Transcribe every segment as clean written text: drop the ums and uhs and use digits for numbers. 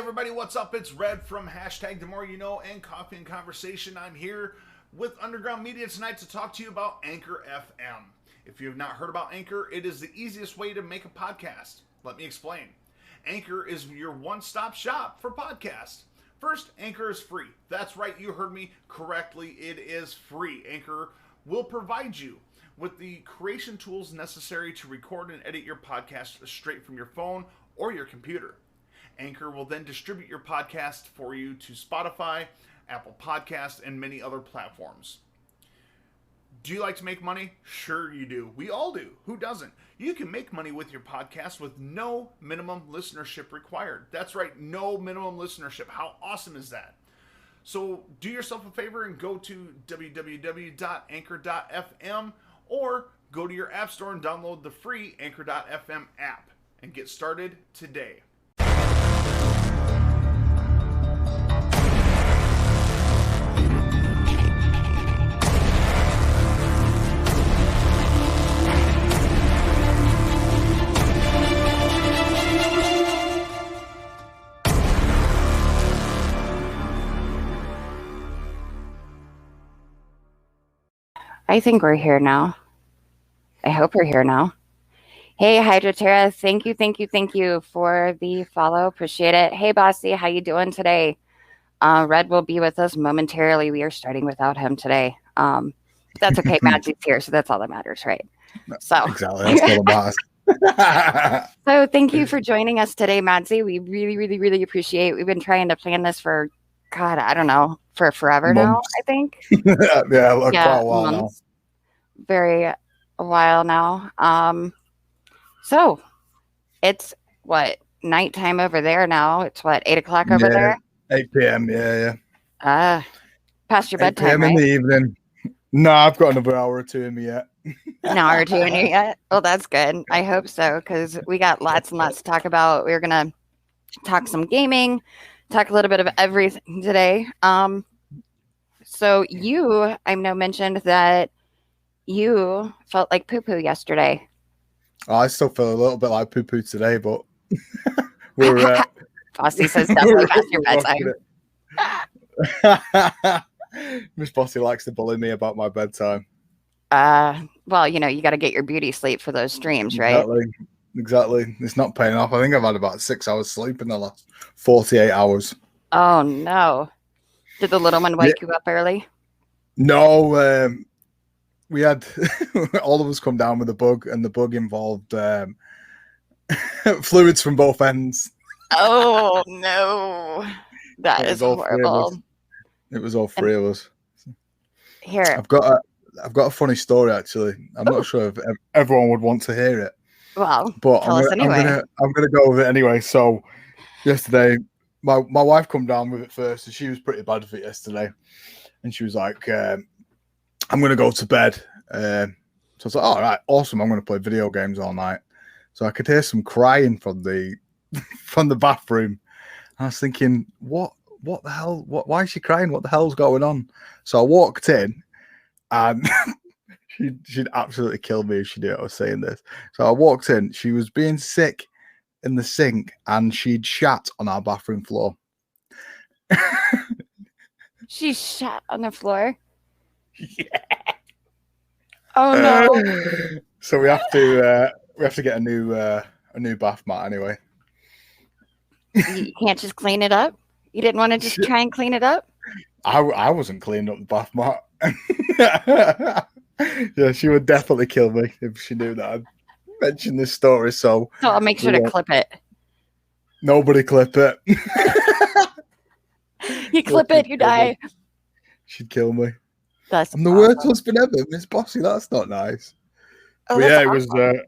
everybody, what's up? It's Red from hashtag The More You Know and Coffee and Conversation. I'm here with Underground Media tonight to talk to you about Anchor FM. If you have not heard about Anchor, it is the easiest way to make a podcast. Let me explain. Anchor is your one-stop shop for podcasts. First, Anchor is free. That's right, you heard me correctly. It is free. Anchor will provide you with the creation tools necessary to record and edit your podcast straight from your phone or your computer. Anchor will then distribute your podcast for you to Spotify, Apple Podcasts, and many other platforms. Do you like to make money? Sure you do. We all do. Who doesn't? You can make money with your podcast with no minimum listenership required. That's right, no minimum listenership. How awesome is that? So do yourself a favor and go to www.anchor.fm or go to your app store and download the free Anchor.fm app and get started today. I think we're here now. I hope we're here now. Hey, Hydroterra, thank you for the follow. Appreciate it. Hey, Bossy, how you doing today? Red will be with us momentarily. We are starting without him today. But that's okay. Madzy's here, so that's all that matters, right? So exactly, that's the boss. So thank you for joining us today, Madzy. We really appreciate it. We've been trying to plan this for, God, I don't know, for forever now, I think. Yeah, quite a while now. Very a while now. So it's what, nighttime over there now? It's what, 8 o'clock over there? 8 p.m. Yeah. Past your bedtime, in right? the evening. No, I've got another hour or two in me yet. An hour or two in you yet? Well, that's good. I hope so, because we got lots and lots to talk about. We're gonna talk some gaming, talk a little bit of everything today. So you, I know, mentioned that you felt like poo-poo yesterday. Oh, I still feel a little bit like poo-poo today, but we're... Bossy says definitely past your bedtime. Miss Bossy likes to bully me about my bedtime. Well, you know, you got to get your beauty sleep for those streams, right? Exactly. It's not paying off. I think I've had about 6 hours sleep in the last 48 hours. Oh, no. Did the little one wake you up early? No, we had all of us come down with a bug, and the bug involved fluids from both ends. Oh no, that is horrible. It was all three of us. Here, I've got a funny story actually. I'm not sure if everyone would want to hear it. Well, but tell us anyway. I'm gonna go with it anyway. So yesterday, my wife come down with it first, and she was pretty bad with it yesterday, and she was like, I'm going to go to bed. So I was like, all right, awesome. I'm going to play video games all night. So I could hear some crying from the bathroom. I was thinking, what the hell? Why is she crying? What the hell's going on? So I walked in, and she'd absolutely kill me if she knew I was saying this. So I walked in. She was being sick in the sink, and she'd shat on our bathroom floor. She shat on the floor? Yeah. Oh no. So we have to get a new bath mat anyway. You can't just clean it up? You didn't want to just try and clean it up? I wasn't cleaning up the bath mat. Yeah, she would definitely kill me if she knew that I'd mentioned this story. So I'll make sure to clip it. Nobody clip it. You clip it, you die. She'd kill me. I'm the worst husband ever, Miss Bossy. That's not nice. Oh, but yeah, awesome.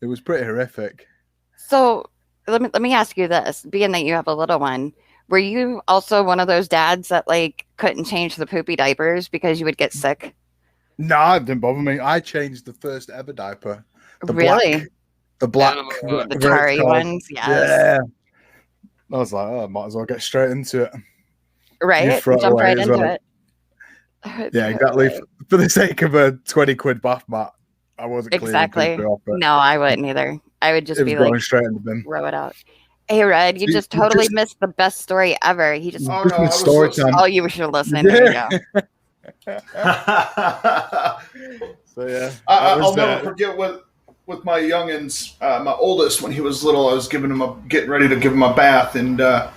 It was pretty horrific. So let me ask you this: being that you have a little one, were you also one of those dads that like couldn't change the poopy diapers because you would get sick? No, it didn't bother me. I changed the first ever diaper. Really? The black, the tarry ones. Yes. Yeah. I was like, I might as well get straight into it. Right. Jump right into it. Yeah, exactly. For the sake of a 20 quid bath mat, I wasn't exactly. No, I wouldn't either. I would just be like, straight in the bin. Throw it out. Hey, Red, you You- just you totally just- missed the best story ever. He just, Oh Just no, I missed was story listening. time. oh, you should listen. There you go. So yeah, I'll never forget with my youngins, my oldest, when he was little, I was getting ready to give him a bath, and I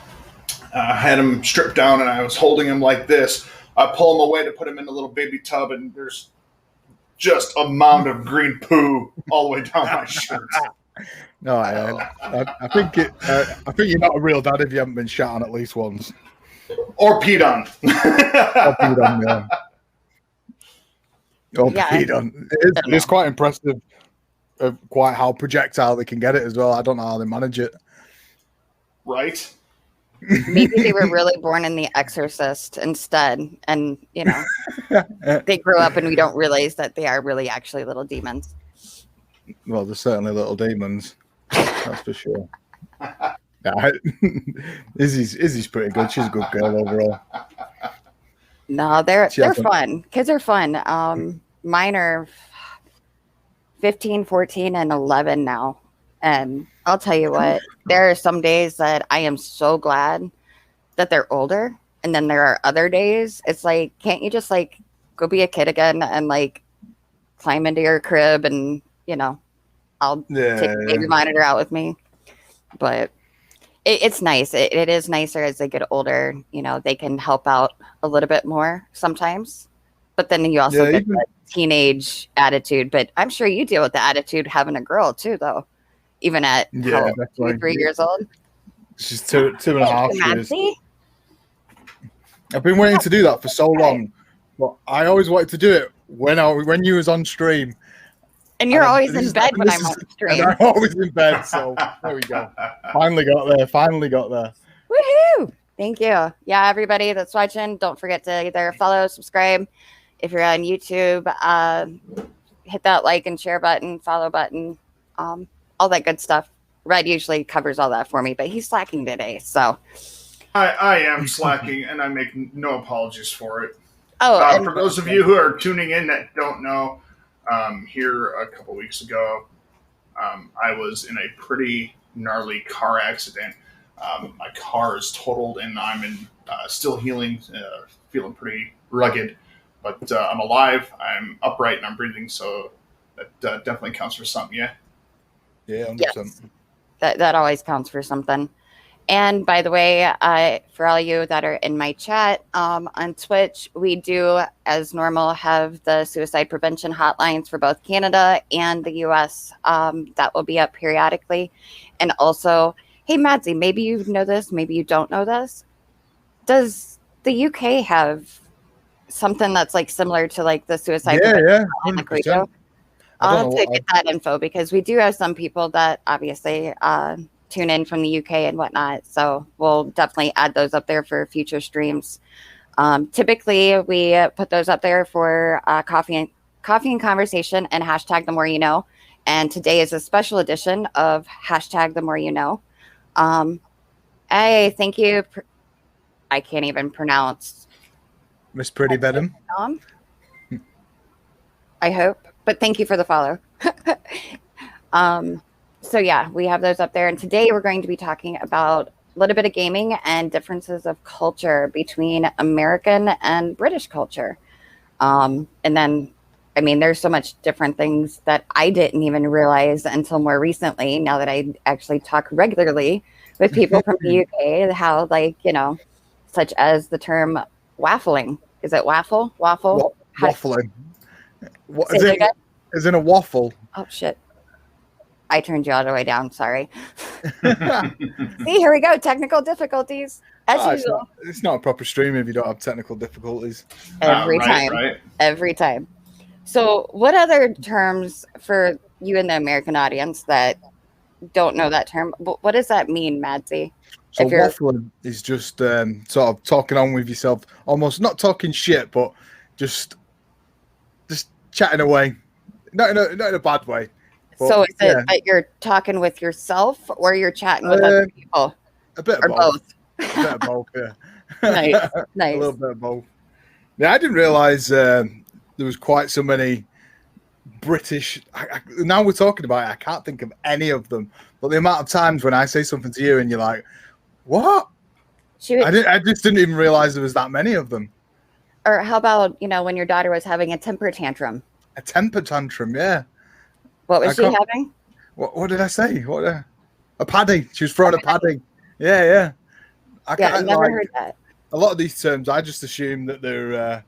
had him stripped down, and I was holding him like this. I pull him away to put him in a little baby tub, and there's just a mound of green poo all the way down my shirt. No, I think I think you're not a real dad if you haven't been shot on at least once. Or peed on. Or peed on, yeah. Or Yeah. peed on. It's quite impressive of quite how projectile they can get it as well. I don't know how they manage it. Right? Maybe they were really born in The Exorcist instead. And, you know, they grow up and we don't realize that they are really actually little demons. Well, they're certainly little demons. That's for sure. Yeah, Izzy's pretty good. She's a good girl overall. No, they're hasn't- fun. Kids are fun. Mine are 15, 14, and 11 now. And I'll tell you what, there are some days that I am so glad that they're older. And then there are other days, it's like, can't you just like go be a kid again and like climb into your crib and, you know, I'll take the baby monitor out with me. But it's nice. It is nicer as they get older. You know, they can help out a little bit more sometimes. But then you also get that teenage attitude. But I'm sure you deal with the attitude having a girl too, though. Even at 2, 3 years old. She's two and a half years. Madzy? I've been waiting to do that for so long, but I always wanted to do it when you was on stream. And you're always in bed when I'm on stream. And I'm always in bed, so there we go. Finally got there. Woohoo! Thank you. Yeah, everybody that's watching, don't forget to either follow, subscribe. If you're on YouTube, hit that like and share button, follow button, all that good stuff. Red usually covers all that for me, but he's slacking today, so. I am slacking, and I make no apologies for it. Oh, for those of you who are tuning in that don't know, here a couple weeks ago, I was in a pretty gnarly car accident. My car is totaled, and I'm still healing, feeling pretty rugged. But I'm alive, I'm upright, and I'm breathing, so that definitely counts for something, yeah? Yeah, 100%. Yes. That always counts for something. And by the way, for all you that are in my chat on Twitch, we do, as normal, have the suicide prevention hotlines for both Canada and the US. That will be up periodically. And also, hey, Madzy, maybe you know this, maybe you don't know this. Does the UK have something that's like similar to like the suicide prevention? Yeah, 100%. I'll have to get that info because we do have some people that obviously tune in from the UK and whatnot. So we'll definitely add those up there for future streams. Typically, we put those up there for coffee and conversation and hashtag the more you know. And today is a special edition of hashtag the more you know. I thank you. I can't even pronounce. Miss Pretty Bedham. I hope, but thank you for the follow. So yeah, we have those up there. And today we're going to be talking about a little bit of gaming and differences of culture between American and British culture. And then, I mean, there's so much different things that I didn't even realize until more recently, now that I actually talk regularly with people from the UK, how like, you know, such as the term waffling. Is it waffle? Waffle? Waffling. What, is in a waffle? Oh, shit. I turned you all the way down. Sorry. See, here we go. Technical difficulties. As usual. It's not a proper stream if you don't have technical difficulties. Every time. Right. Every time. So what other terms for you in the American audience that don't know that term? What does that mean, Madzy? So waffling is just sort of talking on with yourself, almost not talking shit, but just chatting away. Not in a bad way. But, so is it that you're talking with yourself or you're chatting with other people? A bit of both. A bit of both, yeah. Nice. A little bit of both. Yeah, I didn't realise there was quite so many British. Now we're talking about it, I can't think of any of them. But But the amount of times when I say something to you and you're like, what? I just didn't even realize there was that many of them. Or how about, when your daughter was having a temper tantrum? A temper tantrum, yeah. What was she having? What did I say? A paddy. She was throwing a paddy. Yeah. I never heard that. A lot of these terms, I just assume that they're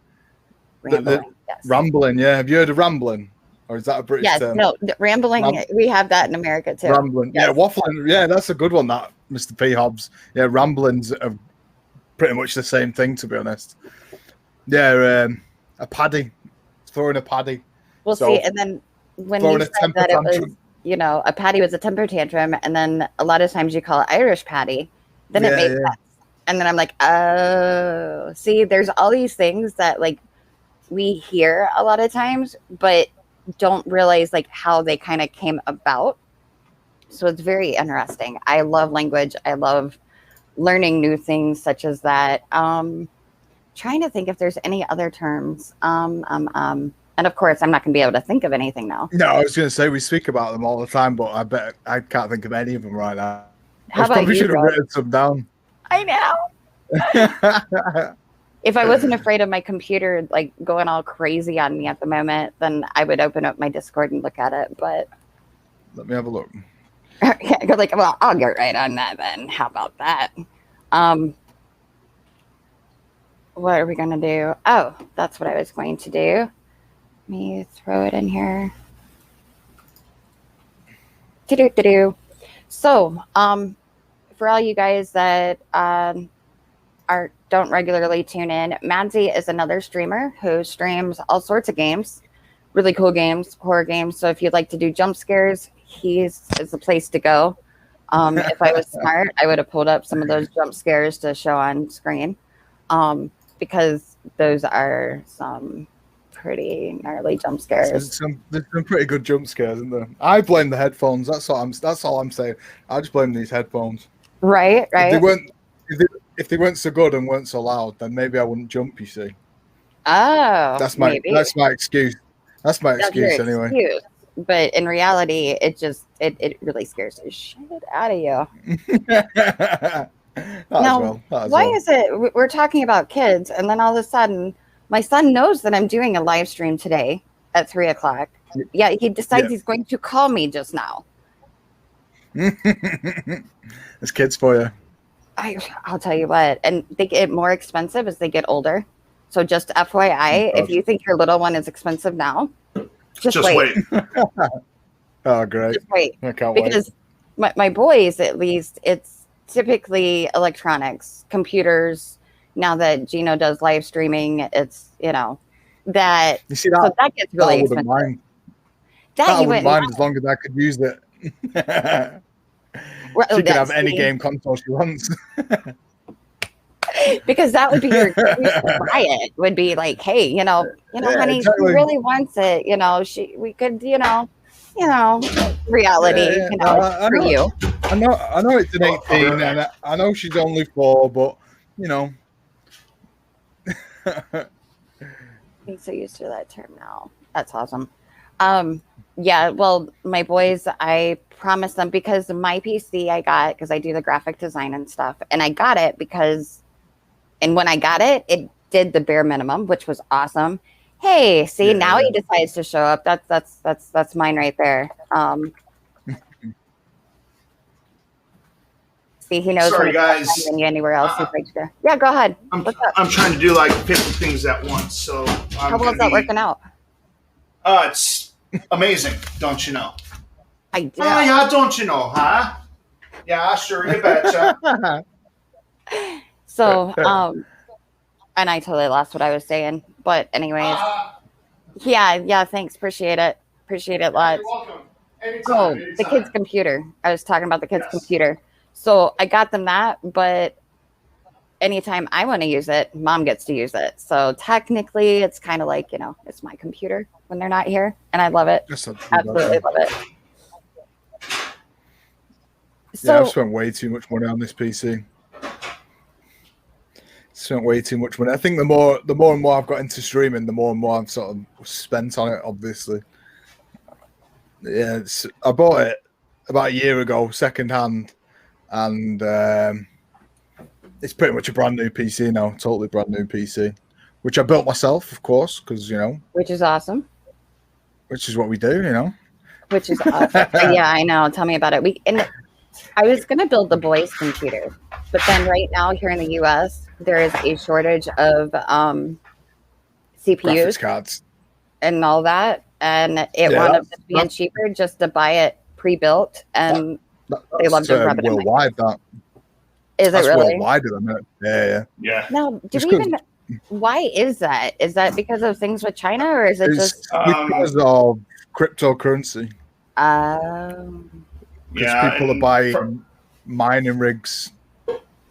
rambling. Yes. Rambling, yeah. Have you heard of rambling? Or is that a British term? No, rambling, we have that in America too. Rambling, yes. Yeah, waffling. Yeah, that's a good one, that, Mr. P. Hobbs. Yeah, ramblings are pretty much the same thing, to be honest. Yeah, a paddy. Throwing a paddy. We'll see, and then when you said that it was, a paddy was a temper tantrum, and then a lot of times you call it Irish paddy, then it makes sense. And then I'm like, oh, see, there's all these things that like we hear a lot of times, but don't realize like how they kind of came about. So it's very interesting. I love language. I love learning new things such as that. Trying to think if there's any other terms. And of course, I'm not going to be able to think of anything now. No, I was going to say we speak about them all the time, but I bet I can't think of any of them right now. How about probably you, should have written some down. I know. If I wasn't afraid of my computer like going all crazy on me at the moment, then I would open up my Discord and look at it. But let me have a look. Like, well, I'll get right on that then. How about that? What are we going to do? Oh, that's what I was going to do. Let me throw it in here. So, for all you guys that don't regularly tune in, Madzy is another streamer who streams all sorts of games, really cool games, horror games. So if you'd like to do jump scares, is the place to go. If I was smart, I would have pulled up some of those jump scares to show on screen, because those are some pretty gnarly jump scares. There's some pretty good jump scares, isn't there? I blame the headphones. That's all I'm saying. I just blame these headphones. Right. If they weren't so good and weren't so loud, then maybe I wouldn't jump. You see? Oh, that's my excuse. That's my excuse anyway. Excuse. But in reality, it really scares the shit out of you. Now, why is it we're talking about kids, and then all of a sudden, my son knows that I'm doing a live stream today at 3:00. Yeah, he decides he's going to call me just now. It's kids for you. I'll tell you what, and they get more expensive as they get older. So just FYI, if you think your little one is expensive now, just wait. Oh, great. Just wait. I can't because wait. My boys, at least, it's typically electronics, computers. Now that Gino does live streaming, it's, that. You see that? So that gets really expensive. Mind. I wouldn't mind as long as I could use it. She can have any game console she wants. Because that would be your excuse to buy it. Would be like, hey, honey, exactly. She really wants it. We could, reality, for you. I know it's an 18, and I know she's only 4, but I'm so used to that term now. That's awesome. Yeah, well, my boys, I promised them, because my PC I got, because I do the graphic design and stuff, and I got it and when I got it, it did the bare minimum, which was awesome. Hey, see, now he decides to show up. That's mine right there. See, he knows. Sorry, guys. Anywhere else, yeah, go ahead. I'm trying to do like 50 things at once, so how well is that working out? It's amazing, don't you know? I do. Oh, yeah, don't you know, huh? Yeah, sure, you betcha. So, and I totally lost what I was saying, but anyways, yeah, thanks, appreciate it lots. You're welcome. Anytime. The kid's computer. I was talking about the kid's computer. So I got them that, but anytime I want to use it, mom gets to use it. So technically, it's kind of like, it's my computer when they're not here, and I love it. Absolutely love it. So, I've spent way too much money on this PC. Spent way too much money. I think the more and more I've got into streaming, the more and more I've sort of spent on it, obviously. Yeah, I bought it about a year ago, second hand, and it's pretty much a brand new PC now, totally brand new PC, which I built myself, of course, because which is awesome. which is what we do. Which is awesome. Yeah, I know. Tell me about it. I was gonna build the boys' computer, but then right now here in the U.S. there is a shortage of CPUs Graphics cards and all that, and it wound up just being cheaper just to buy it pre-built, and they love to rub it worldwide. Is it really worldwide? Yeah. Now, why is that? Is that because of things with China, or is it just because of cryptocurrency? Yeah, people are buying mining rigs,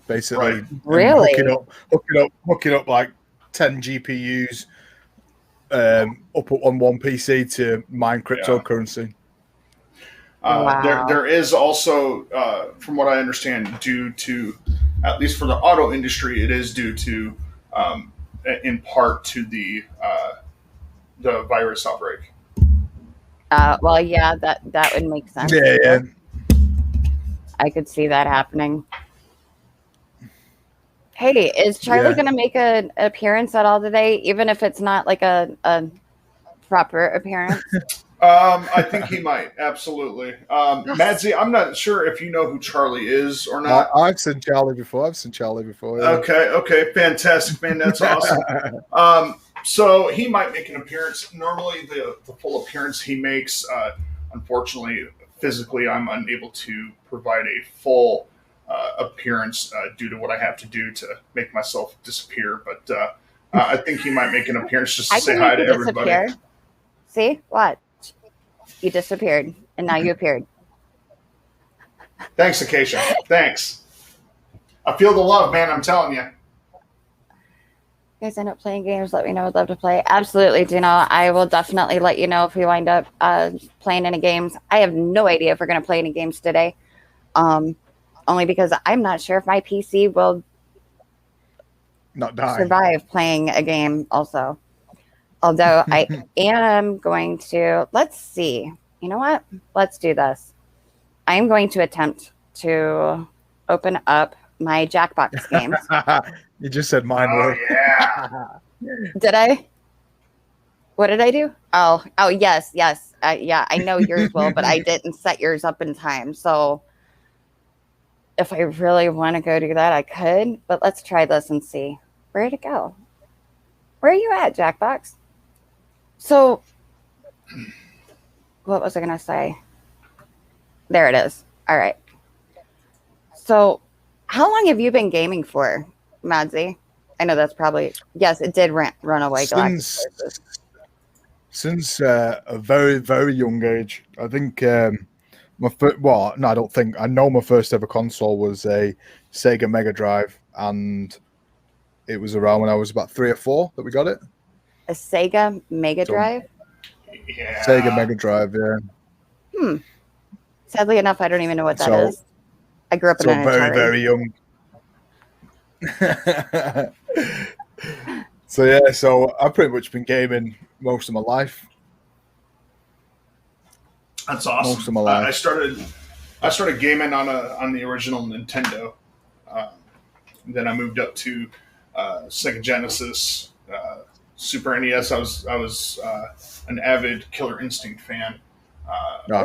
basically. Right. Really? Hooking up like 10 GPUs up on one PC to mine cryptocurrency. Wow. There is also, from what I understand, due to, at least for the auto industry, it is due to, in part to the virus outbreak. Well, yeah, that would make sense. Yeah. I could see that happening. Hey, is Charlie going to make an appearance at all today, even if it's not like a proper appearance? I think he might. Absolutely. Madzy, I'm not sure if you know who Charlie is or not. I've seen Charlie before. Yeah. Okay. Fantastic, man. That's awesome. So he might make an appearance. Normally, the full appearance he makes, unfortunately, physically, I'm unable to provide a full appearance due to what I have to do to make myself disappear. But I think he might make an appearance just to say hi to everybody. Disappear. See? What? You disappeared, and now you appeared. Thanks, Acacia. Thanks. I feel the love, man. I'm telling you. You guys end up playing games, let me know. I'd love to play. Absolutely, Gino. I will definitely let you know if we wind up playing any games. I have no idea if we're going to play any games today. Only because I'm not sure if my PC will not die. Survive playing a game also. Although I am going to, let's see. You know what? Let's do this. I am going to attempt to open up my Jackbox games. You just said mine were. Yeah. Did I? What did I do? Oh, yes. Yeah, I know yours will, but I didn't set yours up in time. So if I really want to go do that, I could. But let's try this and see. Where'd it go? Where are you at, Jackbox? So, what was I going to say? There it is. All right. So, how long have you been gaming for, Madzy? I know that's probably, yes, it did run away. Since a very, very young age. I think I don't think. I know my first ever console was a Sega Mega Drive, and it was around when I was about 3 or 4 that we got it. A Sega Mega Drive? Yeah. Sega Mega Drive, yeah. Sadly enough, I don't even know what that is. I grew up in an very, Atari. very young. So I've pretty much been gaming most of my life. That's awesome. Most of my life. I started gaming on the original Nintendo. Then I moved up to Sega Genesis, Super NES. I was an avid Killer Instinct fan.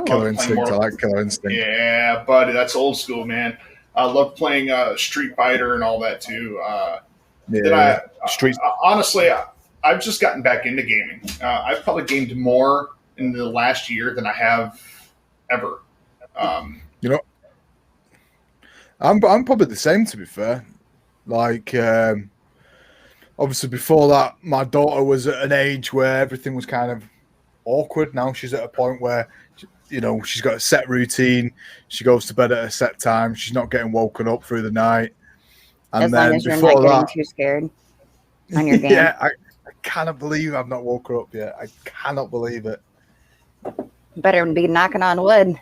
Killer Instinct. I like Killer Instinct. Yeah, buddy, that's old school, man. I love playing Street Fighter and all that too. Honestly, I've just gotten back into gaming. I've probably gamed more in the last year than I have ever. I'm probably the same, to be fair. Like, obviously before that, my daughter was at an age where everything was kind of awkward. Now she's at a point where, she's got a set routine. She goes to bed at a set time. She's not getting woken up through the night. And as long as you're not getting too scared on your game. Yeah, I cannot believe I've not woke her up yet. I cannot believe it. Better be knocking on wood.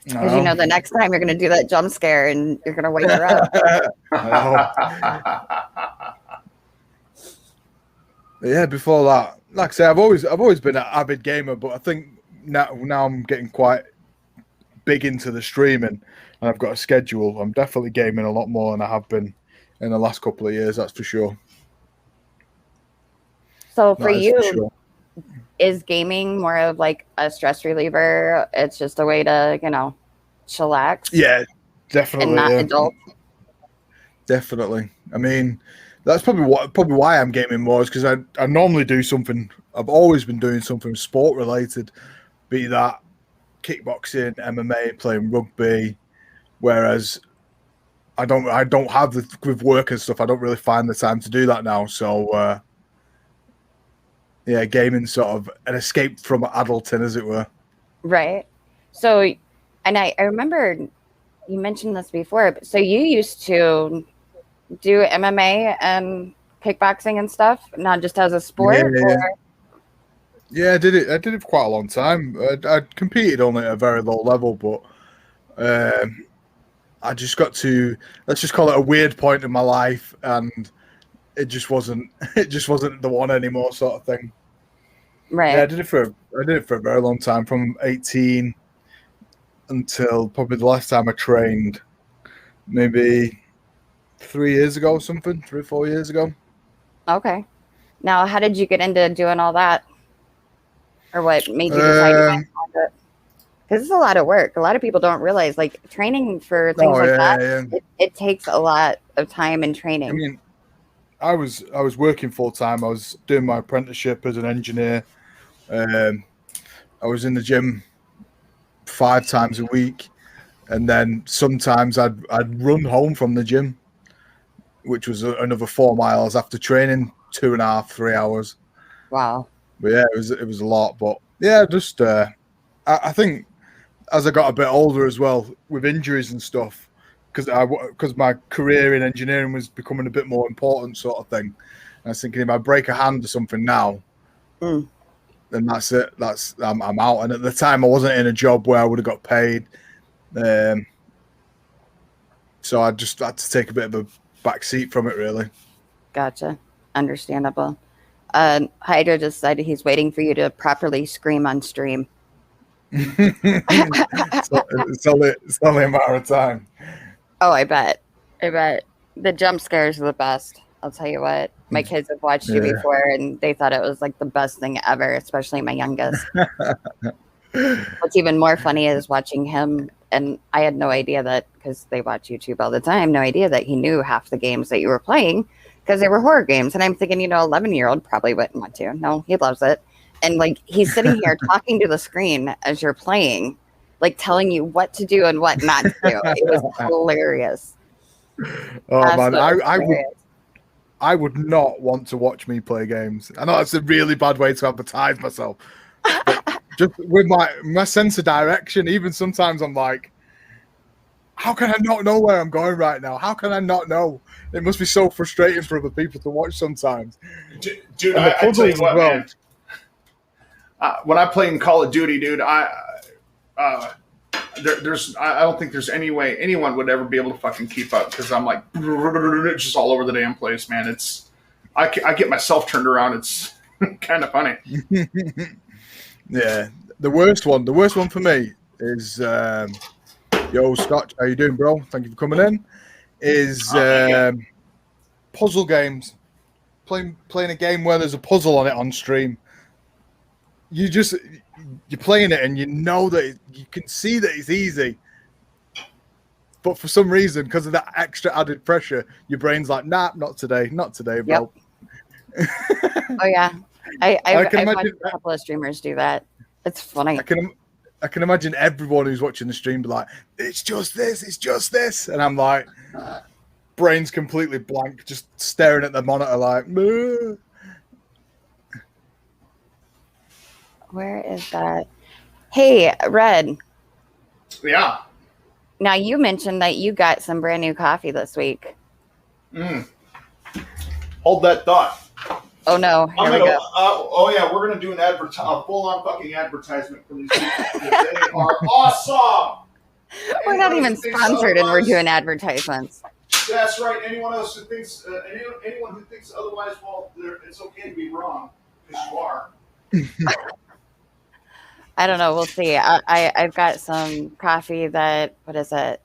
Because the next time you're going to do that jump scare and you're going to wake her up. Yeah, before that, like I say, I've always been an avid gamer, but I think now I'm getting quite big into the streaming and I've got a schedule, I'm definitely gaming a lot more than I have been in the last couple of years. That's for sure. So for you, for sure. Is gaming more of like a stress reliever? It's just a way to, chillax? Yeah, definitely. And not adult? Definitely. I mean, that's probably why I'm gaming more, is because I normally do something. I've always been doing something sport related, be that kickboxing, MMA, playing rugby. Whereas I don't have with work and stuff. I don't really find the time to do that now. So yeah, gaming sort of an escape from adulting, as it were. Right. So, and I remember you mentioned this before. So you used to do MMA and kickboxing and stuff, not just as a sport? Yeah, I did it. I did it for quite a long time. I competed only at a very low level, but I just got to, let's just call it, a weird point in my life, and it just wasn't the one anymore, sort of thing. Right. Yeah, I did it for a very long time, from 18 until probably the last time I trained, maybe 3 years ago or something, 3 or 4 years ago. Okay. Now, how did you get into doing all that? Or what made you decide you wanted to do it? Because it's a lot of work. A lot of people don't realize, like, training for things that. It takes a lot of time and training. I mean, I was working full time. I was doing my apprenticeship as an engineer. I was in the gym 5 times a week, and then sometimes I'd run home from the gym, which was another 4 miles after training, 2.5, 3 hours. Wow. But yeah, it was a lot. But yeah, just I think as I got a bit older as well, with injuries and stuff, because my career in engineering was becoming a bit more important, sort of thing. And I was thinking, if I break a hand or something now, then that's it. I'm out. And at the time, I wasn't in a job where I would have got paid, so I just had to take a bit of a back seat from it, really. Gotcha. Understandable. Hydra just said he's waiting for you to properly scream on stream. It's only a matter of time. Oh, I bet. The jump scares are the best. I'll tell you what. My kids have watched you before, and they thought it was like the best thing ever, especially my youngest. What's even more funny is watching him, and I had no idea that, because they watch YouTube all the time, no idea that he knew half the games that you were playing, because they were horror games. And I'm thinking, 11-year-old probably wouldn't want to. No, he loves it. And like, he's sitting here talking to the screen as you're playing, like telling you what to do and what not to do. It was hilarious. Oh man, I would not want to watch me play games. I know that's a really bad way to advertise myself, but just with my sense of direction, even sometimes I'm like, how can I not know where I'm going right now? How can I not know? It must be so frustrating for other people to watch sometimes. Dude, I tell you what, man. When I play in Call of Duty, dude, I don't think there's any way anyone would ever be able to fucking keep up, because I'm like just all over the damn place, man. I get myself turned around. It's kind of funny. Yeah, the worst one for me is yo Scotch, how you doing, bro? Thank you for coming in. Is puzzle games. Playing a game where there's a puzzle on it on stream. You're playing it and you know that you can see that it's easy, but for some reason, because of that extra added pressure, your brain's like, nah, not today, bro. Yep. Oh yeah, I've watched a couple of streamers do that. It's funny. I can imagine everyone who's watching the stream be like, it's just this, and I'm like, brain's completely blank, just staring at the monitor like, Bleh. Where is that? Hey, Red. Yeah. Now, you mentioned that you got some brand new coffee this week. Hold that thought. Oh, no. Here we go. Oh, yeah. We're going to do a full-on fucking advertisement for these people. They are awesome. We're not even sponsored, and we're doing advertisements. That's right. Anyone else who thinks, anyone who thinks otherwise, well, it's okay to be wrong, because you are. I don't know. We'll see. I've got some coffee that, what is it?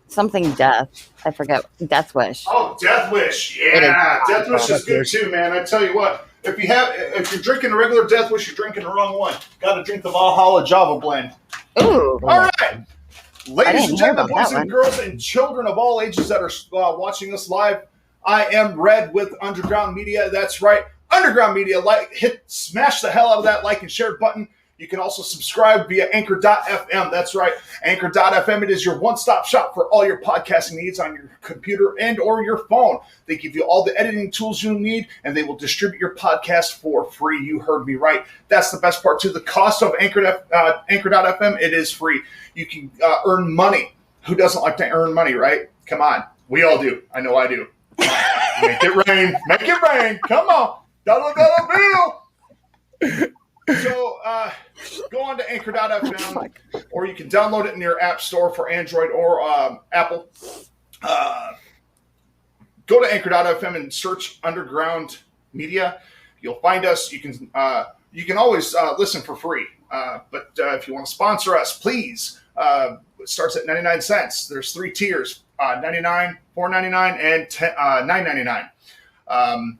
Something death. I forget. Death Wish. Oh, Death Wish. It is Yeah, Death Wish awesome. is good too, man. I tell you what, if you're drinking a regular Death Wish, you're drinking the wrong one. Got to drink the Valhalla Java blend. Ooh. All right. Ladies and gentlemen, hear about boys that and girls, and children of all ages that are watching us live, I am Red with Underground Media. That's right, Underground Media. Smash the hell out of that like and share button. You can also subscribe via Anchor.fm. That's right, Anchor.fm. It is your one-stop shop for all your podcasting needs on your computer and or your phone. They give you all the editing tools you need, and they will distribute your podcast for free. You heard me right. That's the best part, too. The cost of Anchor.fm, it is free. You can earn money. Who doesn't like to earn money, right? Come on. We all do. I know I do. Make it rain. Make it rain. Come on. Dollar bill. So go on to Anchor.fm, or you can download it in your app store for Android or Apple. Go to Anchor.fm and search Underground Media. You'll find us. You can always listen for free. But if you want to sponsor us, please. It starts at 99 cents. There's 3 tiers: $99, $4.99, and $9.99.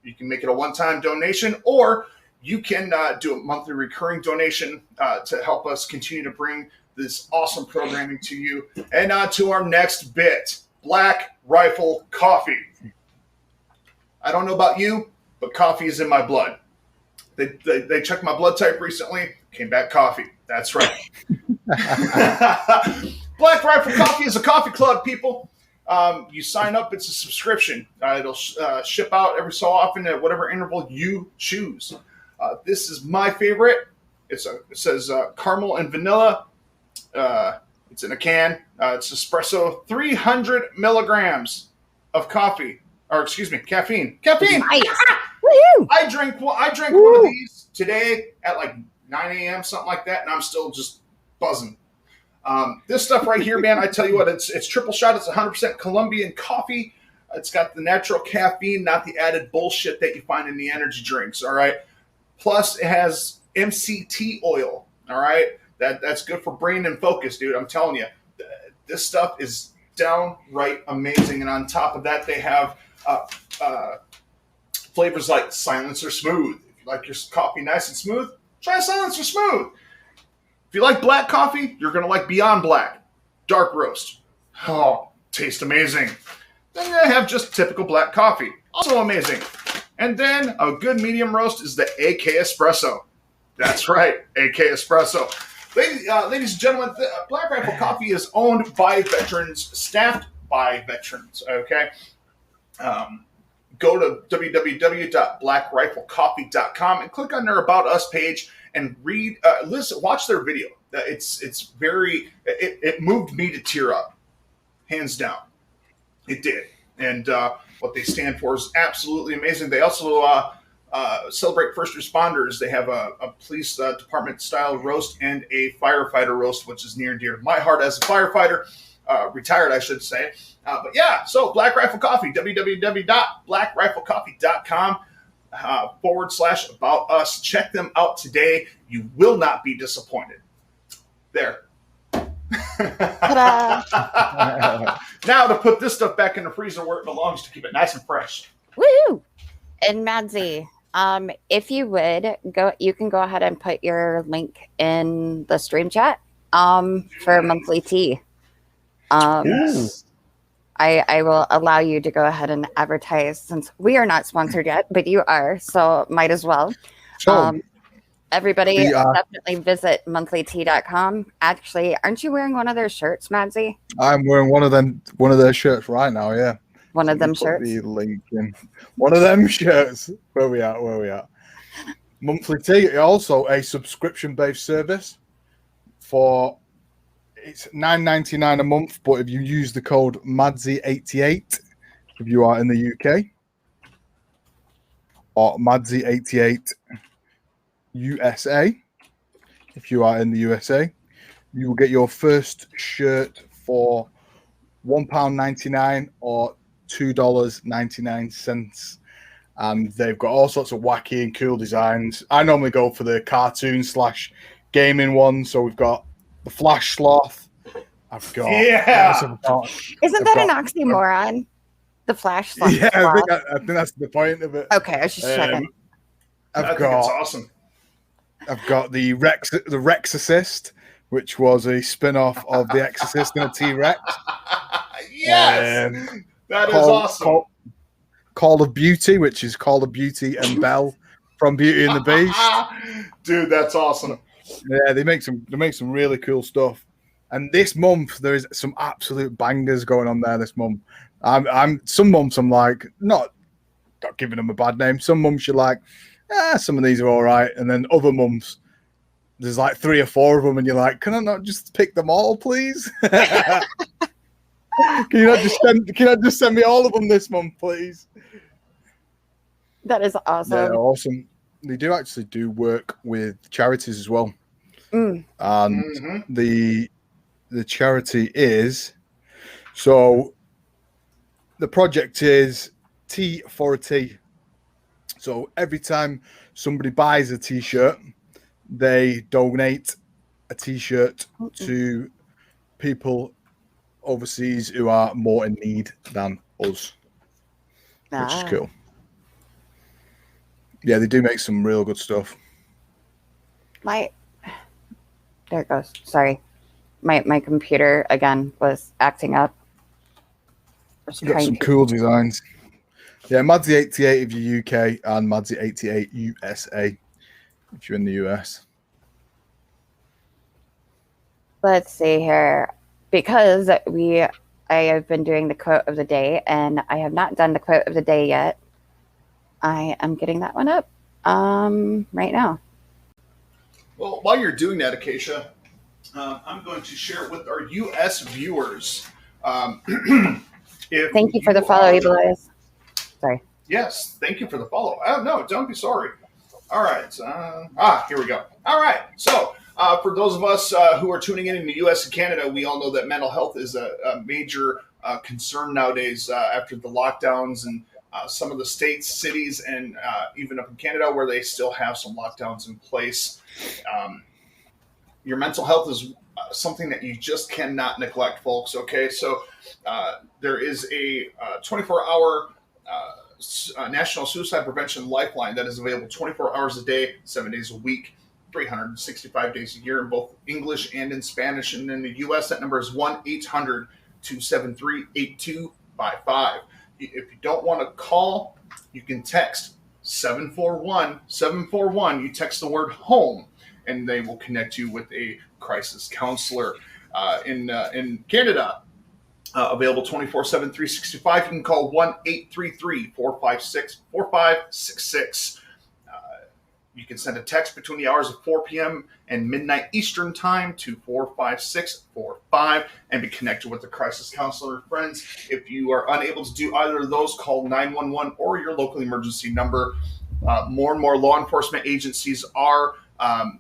You can make it a one-time donation, or you can do a monthly recurring donation to help us continue to bring this awesome programming to you. And to our next bit, Black Rifle Coffee. I don't know about you, but coffee is in my blood. They checked my blood type recently, came back coffee. That's right. Black Rifle Coffee is a coffee club, people. You sign up, it's a subscription. It'll ship out every so often at whatever interval you choose. This is my favorite. It says caramel and vanilla. It's in a can. It's espresso, 300 milligrams of caffeine. Caffeine. Nice. Woo-hoo! I drank one of these today at like 9 a.m., something like that, and I'm still just buzzing. This stuff right here, man, I tell you what, it's triple shot. It's 100% Colombian coffee. It's got the natural caffeine, not the added bullshit that you find in the energy drinks, all right? Plus, it has MCT oil, all right? That's good for brain and focus, dude. I'm telling you. This stuff is downright amazing. And on top of that, they have flavors like Silence or Smooth. If you like your coffee nice and smooth, try Silence or Smooth. If you like black coffee, you're going to like Beyond Black. Dark roast. Oh, tastes amazing. Then they have just typical black coffee. Also amazing. And then a good medium roast is the AK Espresso. That's right, AK Espresso. Ladies and gentlemen, Black Rifle Coffee is owned by veterans, staffed by veterans, okay? Go to www.blackriflecoffee.com and click on their About Us page and watch their video. It moved me to tear up, hands down. It did. And what they stand for is absolutely amazing. They also celebrate first responders. They have a police department style roast and a firefighter roast, which is near and dear to my heart as a firefighter, retired, I should say. But yeah, so Black Rifle Coffee, www.blackriflecoffee.com /About Us. Check them out today. You will not be disappointed. There. Now to put this stuff back in the freezer where it belongs to keep it nice and fresh. Woo! And Madzy, if you would you can go ahead and put your link in the stream chat for monthly tea. Yes. I will allow you to go ahead and advertise since we are not sponsored yet, but you are, so might as well. Everybody definitely visit monthlytea.com. Actually, aren't you wearing one of their shirts, Madzy? I'm wearing one of their shirts right now, yeah. One of them shirts? The link in. One of them shirts. Where we at? Monthly Tea, also a subscription-based service it's $9.99 a month, but if you use the code Madzy88, if you are in the UK, or Madzy88 USA, if you are in the USA, you will get your first shirt for £1.99 or $2.99. And they've got all sorts of wacky and cool designs. I normally go for the cartoon / gaming ones. So we've got the Flash Sloth. I've got. Yeah. Isn't that an oxymoron? The Flash Sloth. Yeah, I think that's the point of it. Okay, I was just checking. I think it's awesome. I've got the Rex Assist, which was a spin-off of the Exorcist and a T-Rex. Yes, that is awesome. Call of Beauty, which is Call of Beauty and Belle from Beauty and the Beast. Dude, that's awesome. Yeah, they make some really cool stuff. And this month there is some absolute bangers going on there. This month, some months I'm like not giving them a bad name. Some months you're like, some of these are all right, and then other months there's like 3 or 4 of them, and you're like, can I not just pick them all, please? Can you not just send me all of them this month, please? That is awesome. Yeah, awesome. They do actually do work with charities as well, and the charity is so the project is Tea for a Tea. So every time somebody buys a T-shirt, they donate a T-shirt to people overseas who are more in need than us, which is cool. Yeah, they do make some real good stuff. There it goes. Sorry. My computer, again, was acting up. Got some cool designs. Yeah, Madzy 88 if you're UK and Madzy 88 USA if you're in the US. Let's see here. Because I have been doing the quote of the day, and I have not done the quote of the day yet. I am getting that one up right now. Well, while you're doing that, Acacia, I'm going to share it with our US viewers. Thank you for the follow, Evil Eyes. Sorry. Yes, thank you for the follow. Oh, no, don't be sorry. All right. Here we go. All right. So, for those of us who are tuning in the U.S. and Canada, we all know that mental health is a major concern nowadays after the lockdowns and some of the states, cities, and even up in Canada where they still have some lockdowns in place. Your mental health is something that you just cannot neglect, folks. Okay, so there is a 24-hour National Suicide Prevention Lifeline that is available 24 hours a day, 7 days a week, 365 days a year in both English and in Spanish. And in the U.S., that number is 1-800-273-8255. If you don't want to call, you can text 741-741. You text the word home, and they will connect you with a crisis counselor. In Canada, available 24/7, 365. You can call 1-833-456-4566. You can send a text between the hours of 4 p.m. and midnight Eastern time to 45645 and be connected with a crisis counselor. Friends, if you are unable to do either of those, call 911 or your local emergency number. More and more law enforcement agencies are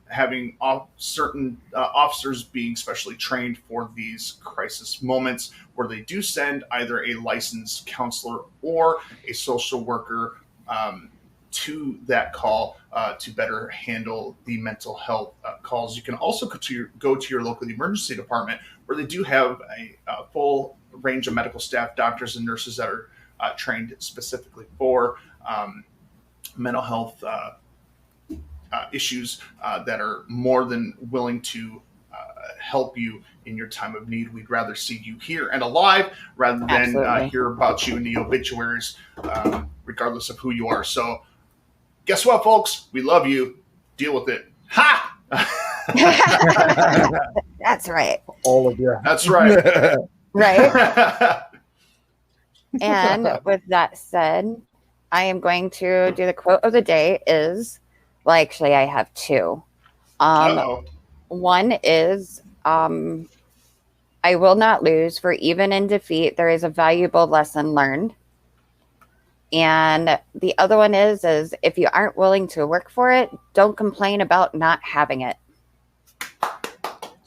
having certain officers being specially trained for these crisis moments where they do send either a licensed counselor or a social worker to that call to better handle the mental health calls. You can also go to your local emergency department where they do have a full range of medical staff, doctors and nurses that are trained specifically for mental health issues that are more than willing to help you in your time of need. We'd rather see you here and alive rather than hear about you in the obituaries, regardless of who you are. So guess what, folks? We love you. Deal with it. Ha! That's right. All of you. That's right. Right. And with that said, I am going to do the quote of the day is, well, actually, I have two. One is, I will not lose, for even in defeat, there is a valuable lesson learned. And the other one is if you aren't willing to work for it, don't complain about not having it.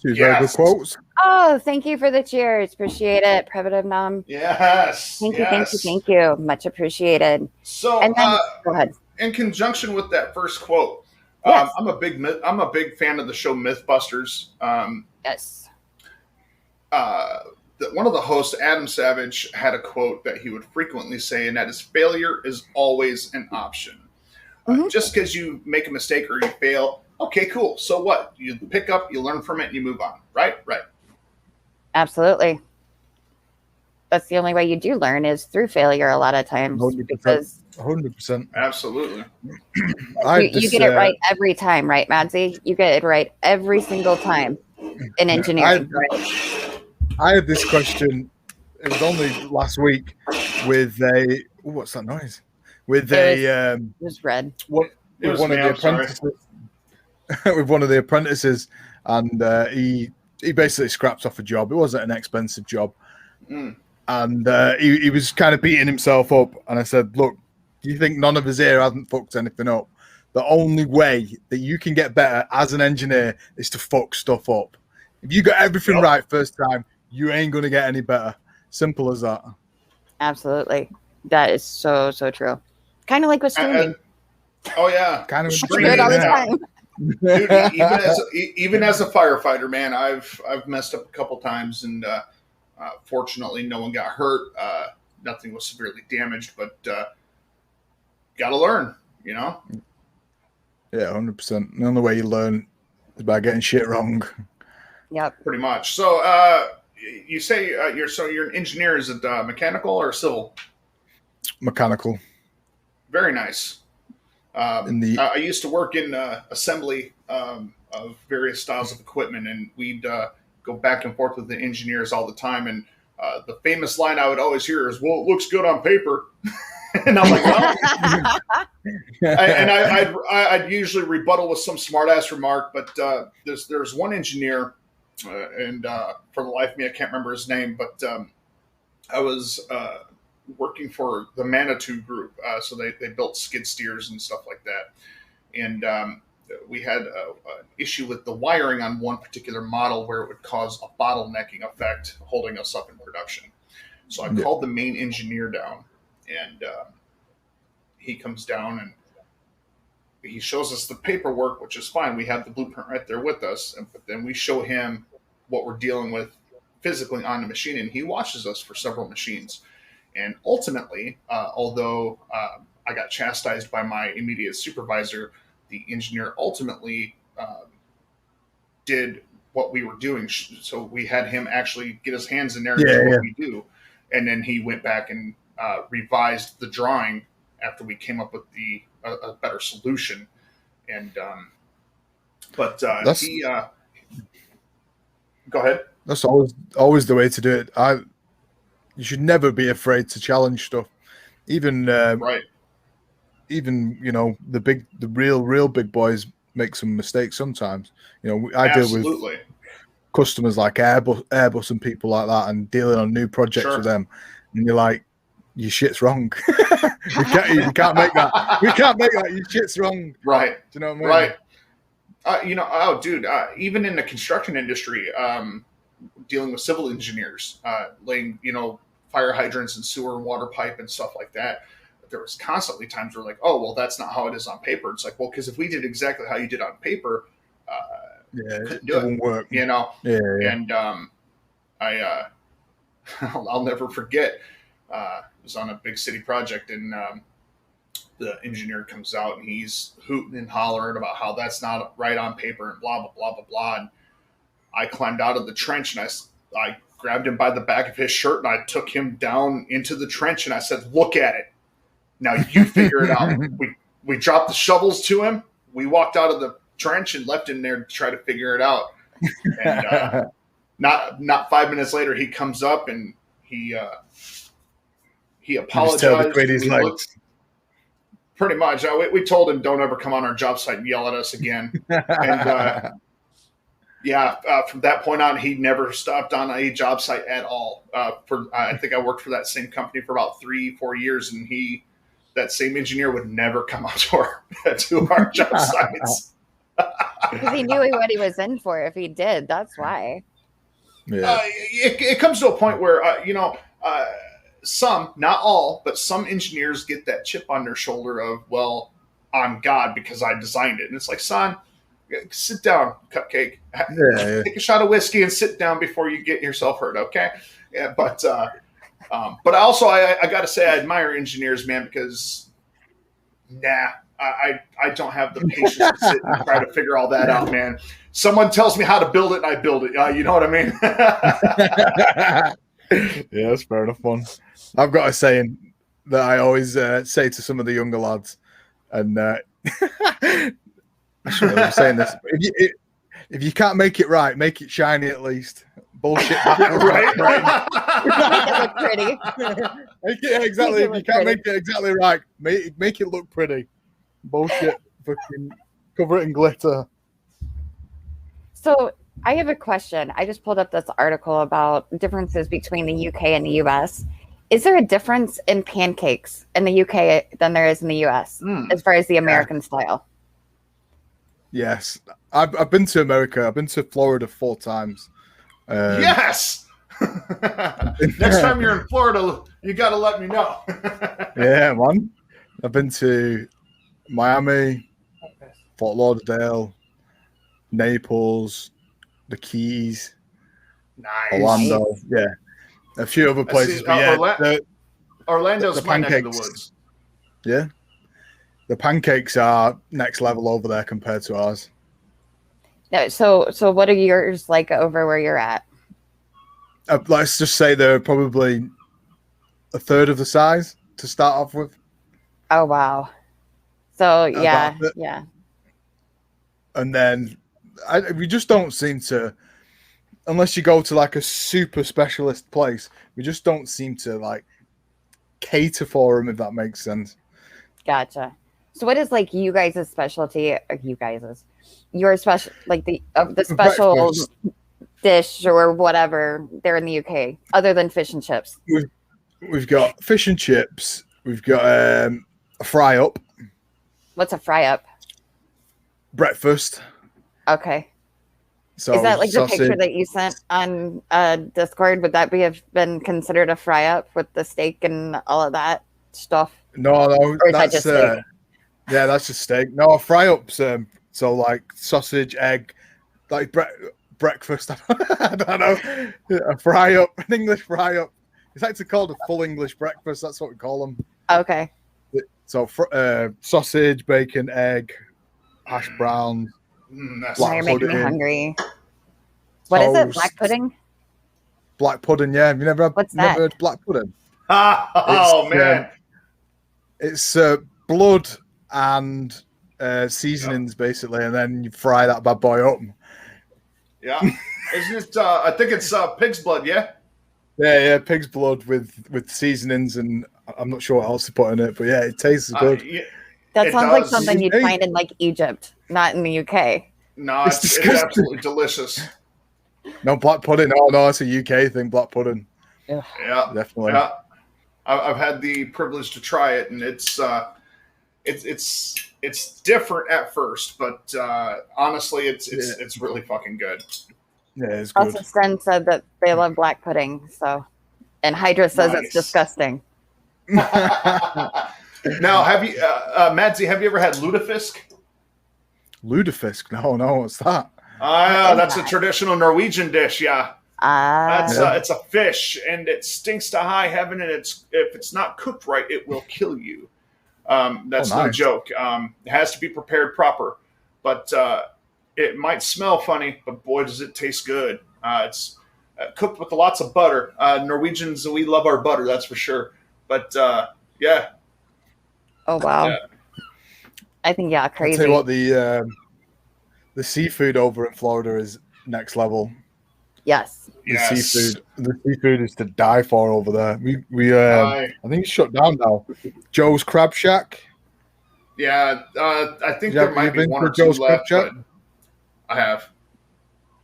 Two very good quotes. Oh, thank you for the cheers. Appreciate it. Primitive Nom. Yes. Thank you. Much appreciated. So, and then, go ahead. In conjunction with that first quote, Yes. I'm a big fan of the show Mythbusters. Yes. One of the hosts, Adam Savage, had a quote that he would frequently say, and that is, "Failure is always an option." Just because you make a mistake or you fail, okay, cool. So what? You pick up, you learn from it, and you move on. Right? Right. Absolutely. That's the only way you do learn is through failure a lot of times. 100%. Because 100%. Absolutely. you get it right every time, right, Madzy? You get it right every single time in engineering. I had this question. It was only last week with a what's that noise? With it was red. One of the apprentices. With one of the apprentices, and he basically scrapped off a job. It wasn't an expensive job, and he was kind of beating himself up. And I said, "Look, do you think none of us here hasn't fucked anything up? The only way that you can get better as an engineer is to fuck stuff up. If you got everything right first time, you ain't gonna get any better. Simple as that." Absolutely, that is so true. Kind of like with streaming. Oh yeah, kind of streaming all the time. Dude, even as a firefighter, man, I've messed up a couple times, and fortunately, no one got hurt. Nothing was severely damaged, but got to learn, you know. Yeah, 100%. The only way you learn is by getting shit wrong. Yep, pretty much. So, you say you're an engineer. Is it mechanical or civil? Mechanical. Very nice. I used to work in assembly of various styles of equipment, and we'd go back and forth with the engineers all the time. And the famous line I would always hear is, "Well, it looks good on paper." And I'm like, "Well," I'd usually rebuttal with some smart-ass remark. But there's one engineer, and for the life of me, I can't remember his name, but I was working for the Manitou Group, so they built skid steers and stuff like that, and we had an issue with the wiring on one particular model where it would cause a bottlenecking effect, holding us up in production. So I called the main engineer down, and he comes down and he shows us the paperwork, which is fine. We have the blueprint right there with us, but then we show him what we're dealing with physically on the machine, and he watches us for several machines. And ultimately, although I got chastised by my immediate supervisor, the engineer ultimately did what we were doing. So we had him actually get his hands in there and do what we do. And then he went back and revised the drawing after we came up with a better solution. And but he go ahead. That's always the way to do it. You should never be afraid to challenge stuff, even right. Even the real big boys make some mistakes sometimes. I deal with customers like Airbus and people like that, and dealing on new projects with them, and you're like, your shit's wrong. we can't make that. We can't make that. Your shit's wrong. Right. Do you know what I mean? Right. Dude, even in the construction industry, dealing with civil engineers, laying, fire hydrants and sewer and water pipe and stuff like that. There was constantly times where like, oh, well, that's not how it is on paper. It's like, well, because if we did exactly how you did on paper, couldn't do it. Won't work. Yeah. And I'll never forget. It was on a big city project, and the engineer comes out and he's hooting and hollering about how that's not right on paper and blah blah blah blah blah. And I climbed out of the trench and I grabbed him by the back of his shirt and I took him down into the trench and I said, "Look at it. Now you figure it out." We dropped the shovels to him. We walked out of the trench and left him there to try to figure it out. And not 5 minutes later, he comes up and he apologized. Pretty much. We told him, don't ever come on our job site and yell at us again. And from that point on, he never stopped on a job site at all. I think I worked for that same company for about 3-4 years, and that same engineer would never come out to our job sites. Because he knew what he was in for if he did. That's why. Yeah. It comes to a point where, some, not all, but some engineers get that chip on their shoulder of, well, on God because I designed it. And it's like, son, sit down, cupcake. Yeah. Take a shot of whiskey and sit down before you get yourself hurt, okay? Yeah, but also I got to say I admire engineers, man, because I don't have the patience to sit and try to figure all that out, man. Someone tells me how to build it, and I build it. You know what I mean? Yeah, that's fair enough, one. I've got a saying that I always say to some of the younger lads, and I shouldn't really be saying this. If you can't make it right, make it shiny at least. Bullshit. Right? Make it look pretty. Exactly. If you can't pretty. make it exactly right, make it look pretty. Bullshit. Fucking cover it in glitter. So I have a question. I just pulled up this article about differences between the UK and the US. Is there a difference in pancakes in the UK than there is in the US as far as the American style? Yes. I've been to America. I've been to Florida 4 times. Yes. Next time you're in Florida, you got to let me know. Yeah, man. I've been to Miami, Fort Lauderdale, Naples, the Keys, Nice. Orlando. Yeah, a few other places. But yeah, Orlando's the my neck of the pancakes. woods. Yeah, the pancakes are next level over there compared to ours. No, so what are yours like over where you're at? Let's just say they're probably a third of the size to start off with. Oh wow. So yeah. And then we just don't seem to, unless you go to like a super specialist place, we just don't seem to like cater for them, if that makes sense. Gotcha. So what is like you guys' specialty? Your special, like the special Breakfast. dish or whatever there in the UK, other than fish and chips? We've got fish and chips. We've got a fry up. What's a fry up? Breakfast. Okay. So is that like sausage. the picture that you sent on Discord? Would that have been considered a fry up with the steak and all of that stuff? No, Or is that just steak? Yeah, that's just steak. No, a fry up's so like sausage, egg, like breakfast. I don't know. A fry up, an English fry up. It's actually called a full English breakfast. That's what we call them. Okay. So sausage, bacon, egg, hash browns. Now you're making me hungry. What is it? Black pudding? Black pudding, yeah. Have you never What's that? heard black pudding? Man. It's blood and seasonings, basically, and then you fry that bad boy up. Yeah. Isn't it? I think it's pig's blood, yeah? Yeah, pig's blood with seasonings, and I'm not sure what else to put in it, but yeah, it tastes good. That sounds like something you'd find in like Egypt, not in the UK. No, it's absolutely delicious. No, black pudding. Oh no, it's a UK thing. Black pudding. Yeah, definitely. Yeah, I've had the privilege to try it, and it's different at first, but honestly, it's really fucking good. Yeah, it's good. Also, Sten said that they love black pudding, and Hydra says it's disgusting. Now, have you, Madzy, have you ever had lutefisk? Lutefisk? No, what's that? That's a traditional Norwegian dish, yeah. It's a fish, and it stinks to high heaven, and if it's not cooked right, it will kill you. That's no joke. It has to be prepared proper, but it might smell funny, but boy, does it taste good. It's cooked with lots of butter. Norwegians, we love our butter, that's for sure. But yeah. Oh wow. Yeah. I think crazy. I'll tell you what, the seafood over in Florida is next level. Yes. The seafood is to die for over there. I think it's shut down now. Joe's Crab Shack. Yeah, I think there might be one or two left. But I have.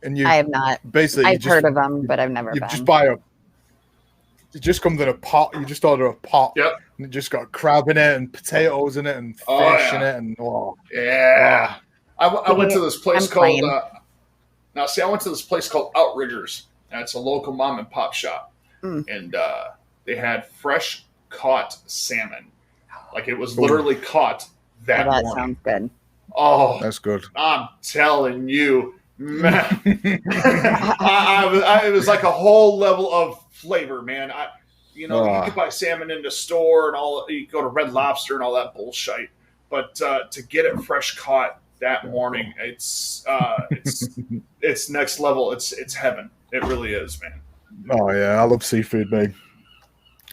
And I have not. Basically, I've heard of them, but I've never been. Just buy it just comes in a pot. You just order a pot. Yep. And it just got crab in it and potatoes in it and fish in it and yeah. I went to this place called. I went to this place called Outriggers. It's a local mom and pop shop, and they had fresh caught salmon. Like it was literally caught that that morning. sounds good. Oh, That's good. I'm telling you, man. It was like a whole level of flavor, man. You could buy salmon in the store and all. You go to Red Lobster and all that bullshit, but to get it fresh caught that morning, it's next level. It's heaven. It really is, man. Oh yeah, I love seafood, mate.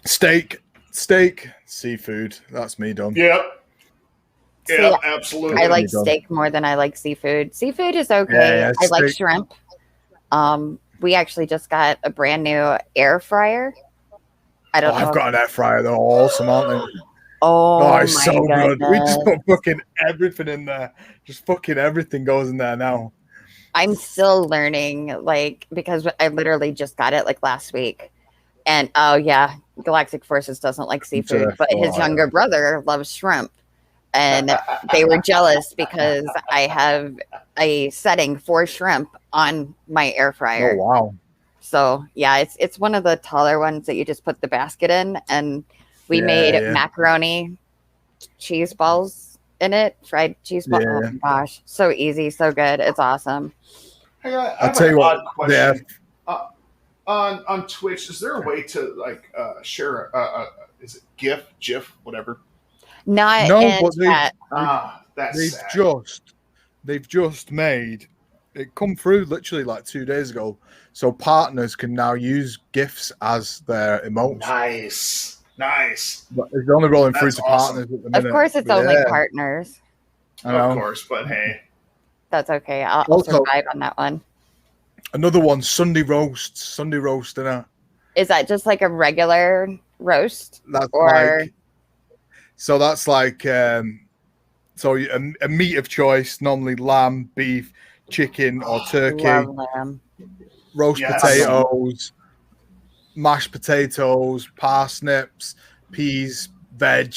Steak, seafood. That's me done. Yep. See, Yeah, absolutely. I like steak more than I like seafood. Seafood is okay. Yeah, I like steak. shrimp. We actually just got a brand new air fryer. I don't know. I've got an air fryer. They're awesome, aren't they? Oh, It's my so good. We just goodness. put fucking everything in there. Just fucking everything goes in there now. I'm still learning, because I literally just got it last week. And oh yeah, Galactic Forces doesn't like seafood, but his younger brother loves shrimp. And they were jealous because I have a setting for shrimp on my air fryer. Oh wow. So yeah, it's one of the taller ones that you just put the basket in, and we made macaroni cheese balls in it, fried cheese balls. Yeah. Oh my gosh, so easy, so good. It's awesome. Hey, I I'll have tell an you odd what. question. On Twitch, is there a way to share is it GIF, whatever? Not No, in but chat. That's sad. they've just made it come through literally like 2 days ago. So partners can now use GIFs as their emotes. Nice. But it's only rolling through to awesome. partners at the minute. Of course, it's only partners. Of course, but hey, that's okay. I'll survive on that one. Another one, Sunday roast dinner. Is that just like a regular roast? That's like a meat of choice, normally lamb, beef, chicken, or turkey. Love lamb. Roast potatoes, mashed potatoes, parsnips, peas, veg,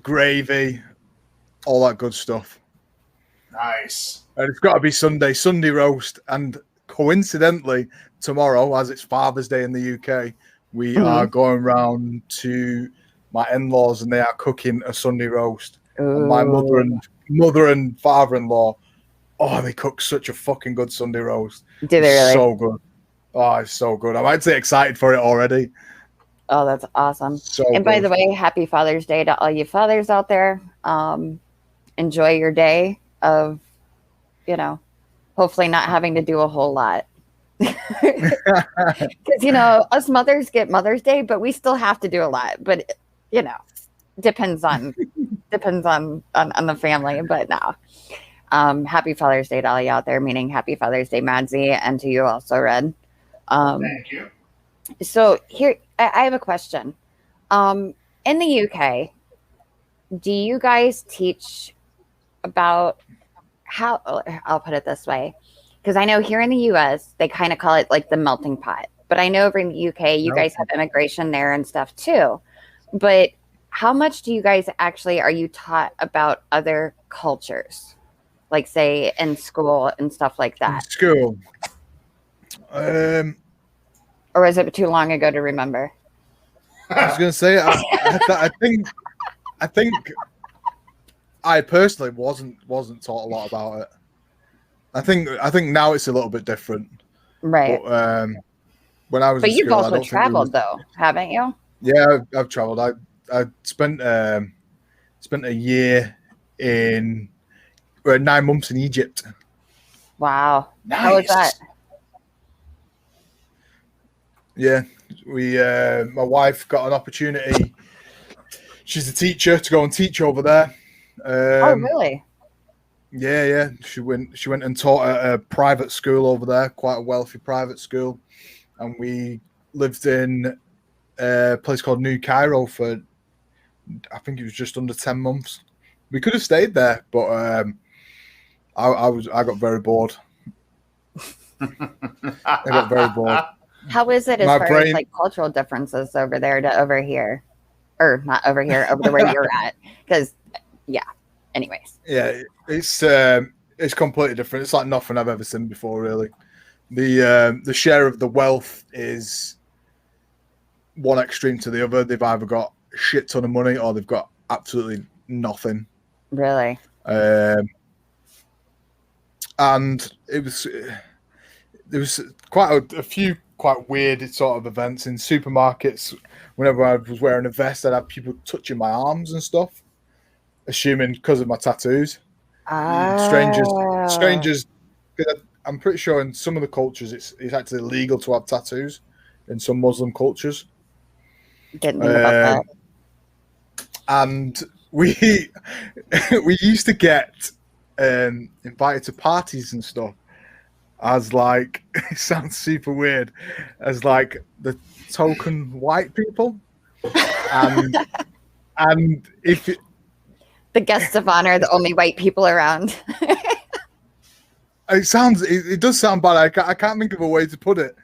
gravy, all that good stuff. Nice. And it's got to be Sunday roast. And coincidentally, tomorrow, as it's Father's Day in the UK, we are going round to my in-laws and they are cooking a Sunday roast. And my mother and father-in-law, they cook such a fucking good Sunday roast. Do they really? So good. Oh, it's so good. I'm actually excited for it already. Oh, that's awesome. And by the way, happy Father's Day to all you fathers out there. Enjoy your day of, hopefully not having to do a whole lot. Because, us mothers get Mother's Day, but we still have to do a lot. But, depends on the family. But no. Happy Father's Day to all you out there, meaning happy Father's Day, Madzy, and to you also, Red. Thank you. So here, I have a question. In the UK, do you guys teach about how, I'll put it this way, because I know here in the US, they kind of call it like the melting pot. But I know over in the UK, you guys have immigration there and stuff too. But how much do you guys are you taught about other cultures? Like say in school and stuff like that? In school? Or is it too long ago to remember? I was going to say, I think I personally wasn't taught a lot about it. I think now it's a little bit different. Right. But, when I was but in you've school, also traveled though, haven't you? Yeah, I've traveled. I spent a year 9 months in Egypt. Wow. Nice. How was that? Yeah, my wife got an opportunity. She's a teacher to go and teach over there. Oh, really? Yeah. She went and taught at a private school over there, quite a wealthy private school, and we lived in a place called New Cairo for, I think it was just under 10 months. We could have stayed there, but I got very bored. I got very bored. How is it as far as like cultural differences over there to over here? Or not over here, over to where you're at? Because, anyways. Yeah, it's completely different. It's like nothing I've ever seen before, really. The share of the wealth is one extreme to the other. They've either got a shit ton of money or they've got absolutely nothing. Really? And there was quite a few quite weird sort of events in supermarkets. Whenever I was wearing a vest, I'd have people touching my arms and stuff, assuming because of my tattoos. Oh. Strangers. I'm pretty sure in some of the cultures it's actually illegal to have tattoos. In some Muslim cultures, Didn't think about that. And we used to get invited to parties and stuff as like it sounds super weird as like the token white people, and if the guests of honor, the only white people around. it does sound bad. I can't think of a way to put it,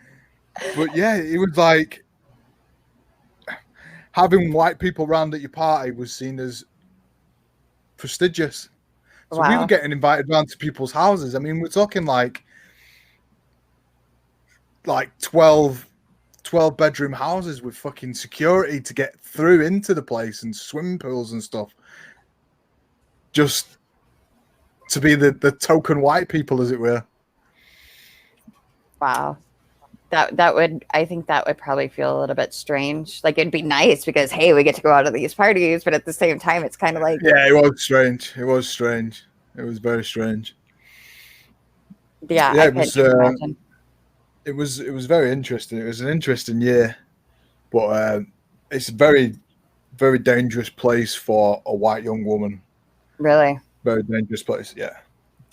but yeah, it was like having white people around at your party was seen as prestigious. So we were getting invited around to people's houses. I mean, we're talking like 12 bedroom houses with fucking security to get through into the place and swimming pools and stuff. Just to be the token white people, as it were. Wow. I think that would probably feel a little bit strange. Like it'd be nice because, hey, we get to go out to these parties, but at the same time, it's kind of like, yeah, it was strange. It was very strange. Yeah, I couldn't imagine. It was very interesting. It was an interesting year, but it's a very, very dangerous place for a white young woman. Really? Very dangerous place. Yeah,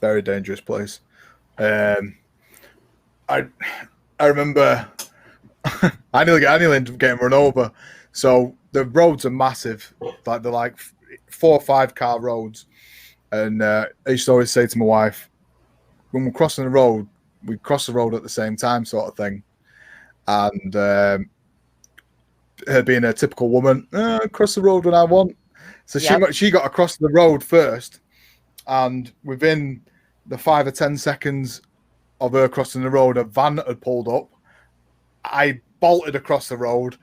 very dangerous place. I remember I nearly ended up getting run over. So the roads are massive, like they're like 4 or 5 car roads. And I used to always say to my wife, when we're crossing the road, we cross the road at the same time, sort of thing. And her being a typical woman, cross the road when I want. So she got across the road first, and within the 5 or 10 seconds of her crossing the road, a van had pulled up. I bolted across the road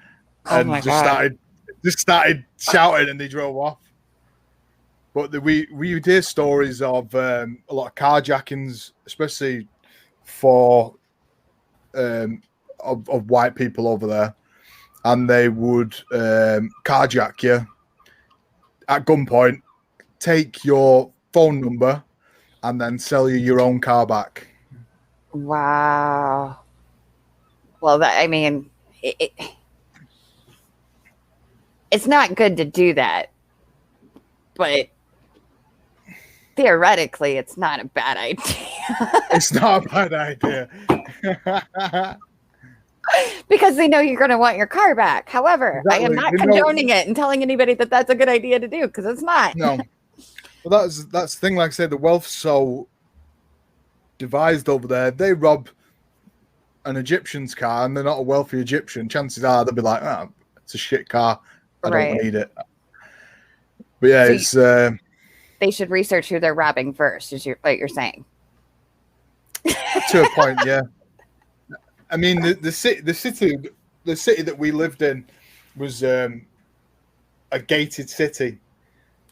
and just started shouting, and they drove off. But we would hear stories of a lot of carjackings, especially for of white people over there, and they would carjack you at gunpoint, take your phone number, and then sell you your own car back. Wow. Well, it's not good to do that, but theoretically, it's not a bad idea. It's not a bad idea. Because they know you're going to want your car back. However, exactly. I am not condoning it and telling anybody that that's a good idea to do, because it's not. No. Well, that's the thing. Like I said, the wealth's so devised over there. If they rob an Egyptian's car and they're not a wealthy Egyptian, chances are they'll be like, it's a shit car. I don't need it. But yeah, so they should research who they're robbing first, is what you're saying. To a point, yeah. I mean, the city that we lived in was a gated city.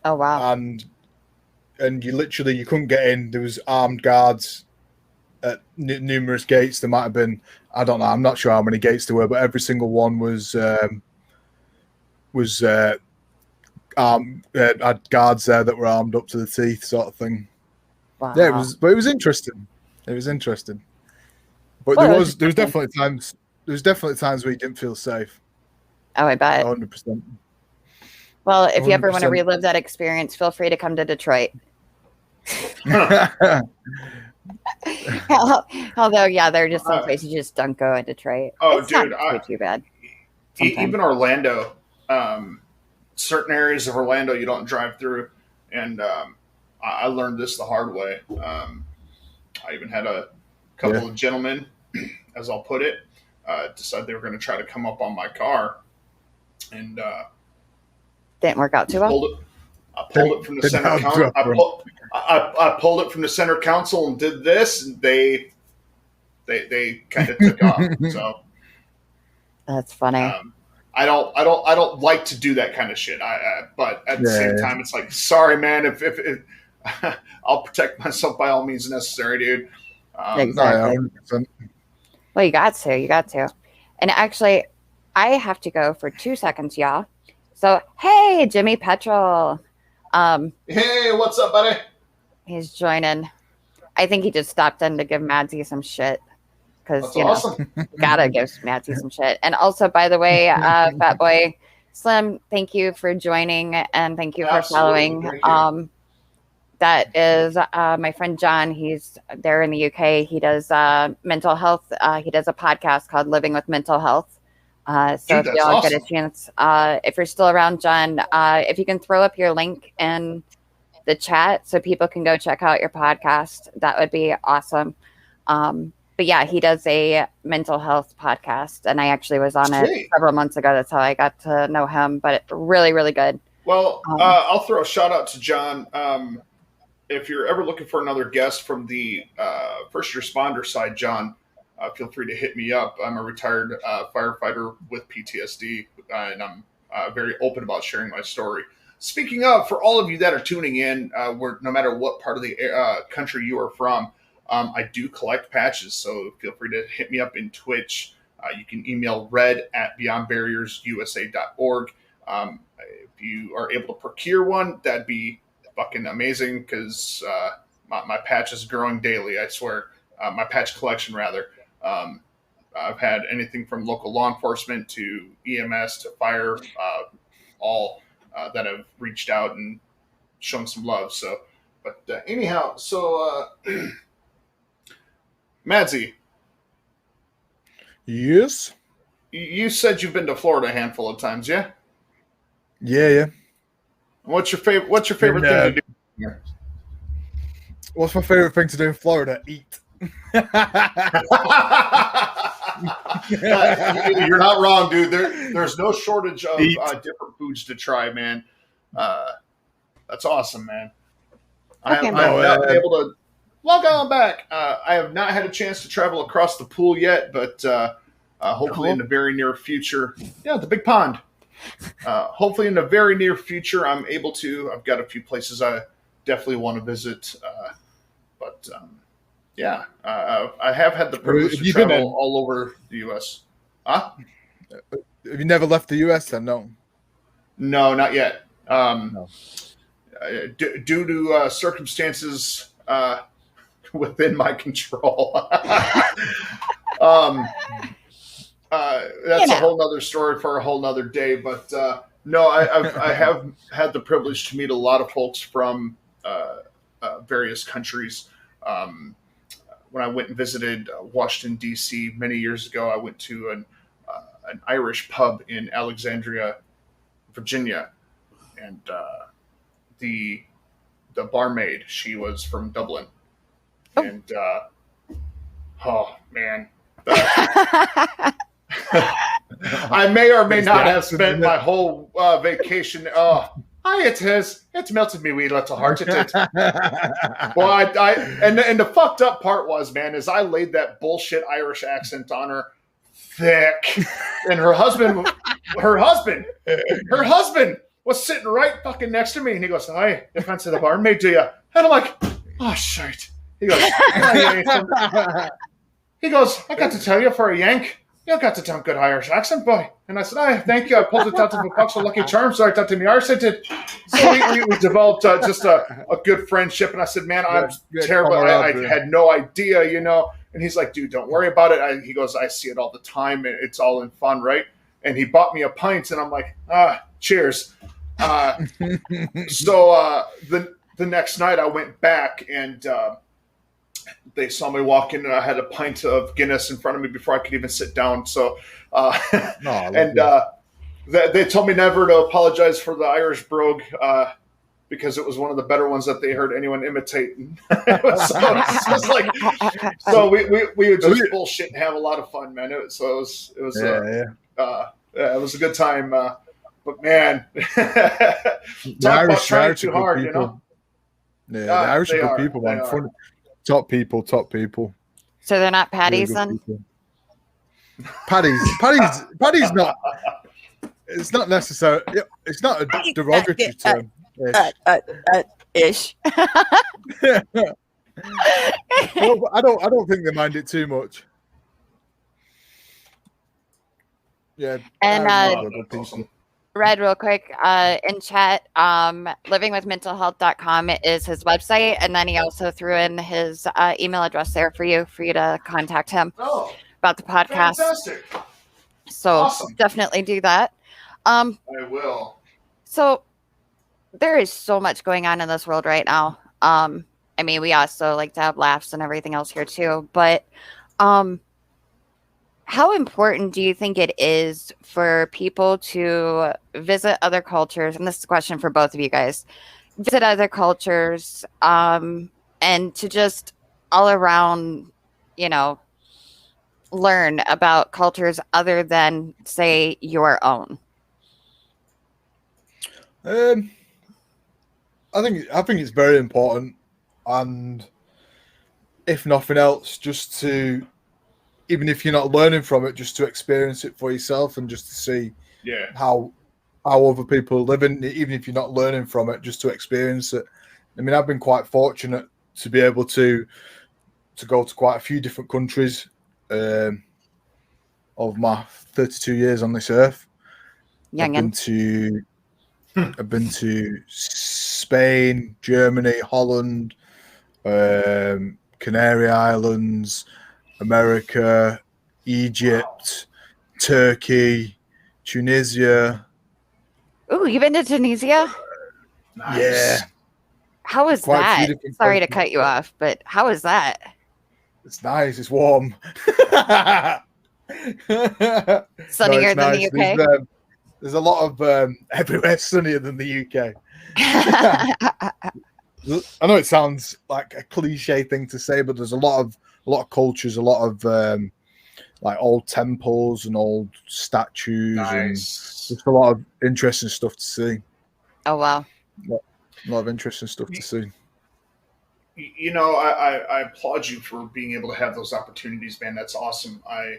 Oh wow! And you couldn't get in. There was armed guards at numerous gates. There might have been, I don't know, I'm not sure how many gates there were, but every single one had guards there that were armed up to the teeth, sort of thing. Wow. Yeah, it was interesting. It was interesting. But there was definitely times where you didn't feel safe. Oh, I bet. 100%. Well, if you ever want to relive that experience, feel free to come to Detroit. Although, yeah, there are just some places you just don't go in Detroit. Oh, it's dude, not too bad. Even Orlando, certain areas of Orlando you don't drive through, and I learned this the hard way. I even had a couple of gentlemen, as I'll put it, decide they were going to try to come up on my car, and didn't work out too well. I pulled it from the center console. I pulled it from the center console and did this, and they kind of took off. So that's funny. I don't like to do that kind of shit. But at the same time, it's like, sorry, man. If I'll protect myself by all means necessary, dude. Exactly. Well, you got to. You got to. And actually, I have to go for 2 seconds, y'all. So, hey, Jimmy Petrol. Hey, what's up, buddy? He's joining. I think he just stopped in to give Madzy some shit. Because, you know, gotta give Madzy some shit. And also, by the way, Fat Boy Slim, thank you for joining and thank you for following. That is my friend John. He's there in the UK. He does mental health. He does a podcast called Living with Mental Health. So if y'all get a chance, if you're still around, John, if you can throw up your link in the chat so people can go check out your podcast, that would be awesome. But yeah, he does a mental health podcast, and I actually was on it several months ago. That's how I got to know him, but really, really good. Well, I'll throw a shout out to John. If you're ever looking for another guest from the first responder side, John, feel free to hit me up. I'm a retired firefighter with PTSD, and I'm very open about sharing my story. Speaking of, for all of you that are tuning in, where no matter what part of the country you are from, I do collect patches, so feel free to hit me up in Twitch. You can email red@beyondbarriersusa.org. If you are able to procure one, that'd be fucking amazing, because my patch is growing daily, I swear. My patch collection, rather. I've had anything from local law enforcement to EMS to fire, all that have reached out and shown some love. So, but anyhow, so Madzy. Yes. You said you've been to Florida a handful of times, yeah? Yeah. What's your favorite? What's your favorite thing to do here? What's my favorite thing to do in Florida? Eat. You're not wrong, dude. There's no shortage of different foods to try, man. That's awesome, man. I have not been able to log on back. I have not had a chance to travel across the pool yet, but hopefully in the very near future. Yeah, the big pond. Hopefully in the very near future, I'm able to. I've got a few places I definitely want to visit, but yeah, I have had the privilege to travel all over the U.S. Huh? Have you never left the U.S. then? No. No, not yet. No. Due to circumstances within my control. That's a whole nother story for a whole nother day. But no, I have had the privilege to meet a lot of folks from various countries. When I went and visited Washington, D.C. many years ago, I went to an Irish pub in Alexandria, Virginia, and the barmaid, she was from Dublin, and oh man, I may or may not have spent my whole vacation. Hi, it's melted me wee little heart. It did. Well, and the fucked up part was, man, is I laid that bullshit Irish accent on her thick, and her husband was sitting right fucking next to me, and he goes, "Hi, you fancy the barmaid, do you?" And I'm like, "Oh shit." He goes, "I got to tell you, for a Yank, you got to damn good Irish accent, boy." And I said, "Thank you. I pulled it out of a box of Lucky Charms, so I thought to me arse it did." So we developed just a good friendship. And I said, "Man, I'm terrible. I had no idea, you know." And he's like, "Dude, don't worry about it." He goes, "I see it all the time. It's all in fun, right?" And he bought me a pint, and I'm like, cheers. So the next night I went back, and they saw me walk in, and I had a pint of Guinness in front of me before I could even sit down. So, they told me never to apologize for the Irish brogue, because it was one of the better ones that they heard anyone imitate. So we would just bullshit and have a lot of fun, man. It was a good time. But man, talk about trying too hard, you know. Yeah, the Irish are good people, man. Fun. Top people. So they're not Paddies then? Paddy's not. it's not necessary. It's not a derogatory term. Ish. No, I don't think they mind it too much. Yeah, And awesome. Red, real quick, in chat, livingwithmentalhealth.com is his website, and then he also threw in his email address there for you to contact him about the podcast. Fantastic. So Awesome. definitely do that. I will. So there is so much going on in this world right now. I mean, we also like to have laughs and everything else here too, but how important do you think it is for people to visit other cultures? And this is a question for both of you guys. Visit other cultures and to just all around, learn about cultures other than, say, your own. I think it's very important, and if nothing else, just to, even if you're not learning from it, just to experience it for yourself and just to see how other people are living, even if you're not learning from it, just to experience it. I mean, I've been quite fortunate to be able to go to quite a few different countries of my 32 years on this earth. Youngin. I've been to Spain, Germany, Holland, Canary Islands, America, Egypt, Turkey, Tunisia. Ooh, you've been to Tunisia? Nice. Yeah. How is that? Sorry to cut you off, but how is that? It's nice. It's warm. Sunnier than the UK? There's a lot of everywhere sunnier than the UK. I know it sounds like a cliche thing to say, but there's a lot of cultures, a lot of like old temples and old statues, and just a lot of interesting stuff to see. Oh wow! A lot of interesting stuff to see. I applaud you for being able to have those opportunities, man. That's awesome. I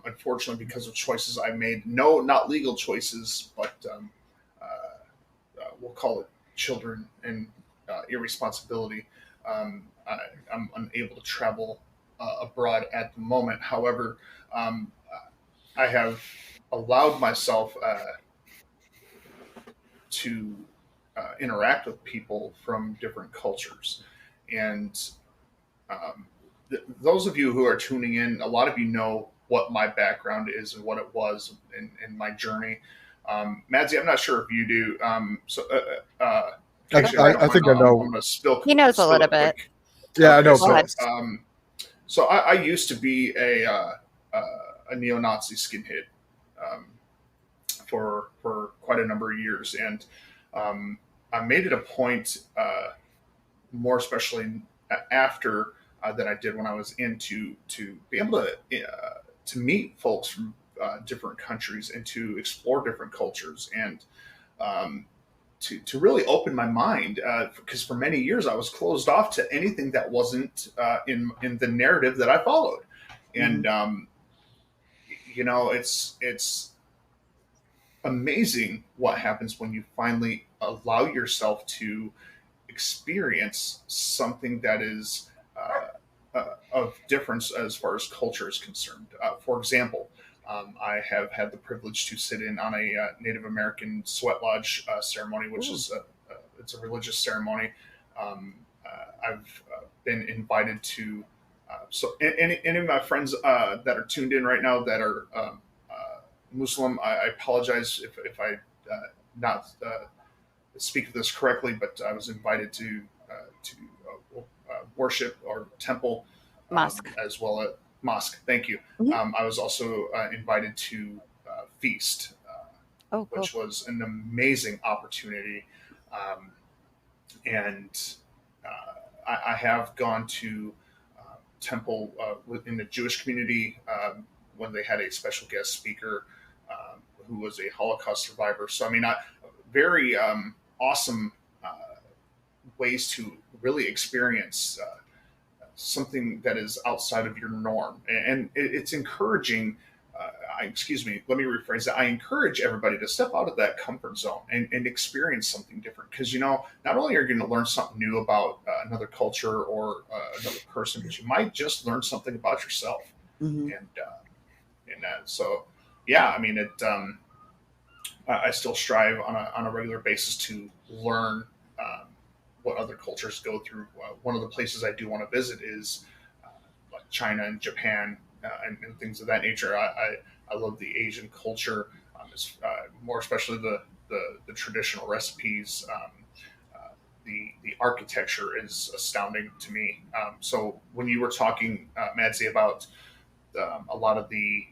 unfortunately, because of choices I made, no, not legal choices, but we'll call it children and irresponsibility. I'm unable to travel abroad at the moment. However, I have allowed myself to interact with people from different cultures. And those of you who are tuning in, a lot of you know what my background is and what it was in my journey. Madzy, I'm not sure if you do. Actually, I think I know. I'm going to spill. He knows a little bit. Yeah, okay, I know. So I used to be a neo-Nazi skinhead for quite a number of years, and I made it a point, more especially after than I did when I was in, to be able to meet folks from different countries and to explore different cultures, and to really open my mind, because for many years I was closed off to anything that wasn't in the narrative that I followed. And it's amazing what happens when you finally allow yourself to experience something that is of difference as far as culture is concerned. For example, I have had the privilege to sit in on a Native American sweat lodge ceremony, which is it's a religious ceremony. I've been invited to. So any of my friends that are tuned in right now that are Muslim, I apologize if I not speak of this correctly, but I was invited to worship or temple, mosque, as well as mosque. Thank you. Mm-hmm. I was also invited to feast, cool. Which was an amazing opportunity, and I have gone to temple within the Jewish community when they had a special guest speaker who was a Holocaust survivor. So I mean, very awesome ways to really experience something that is outside of your norm, and it's encouraging let me rephrase that. I encourage everybody to step out of that comfort zone and experience something different. Because, you know, not only are you going to learn something new about another culture or another person, but you might just learn something about yourself. Mm-hmm. So, yeah, I mean, I still strive on a regular basis to learn what other cultures go through. One of the places I do want to visit is like China and Japan and things of that nature. I love the Asian culture, more especially the traditional recipes. The architecture is astounding to me. So when you were talking, Madzy, about a lot of the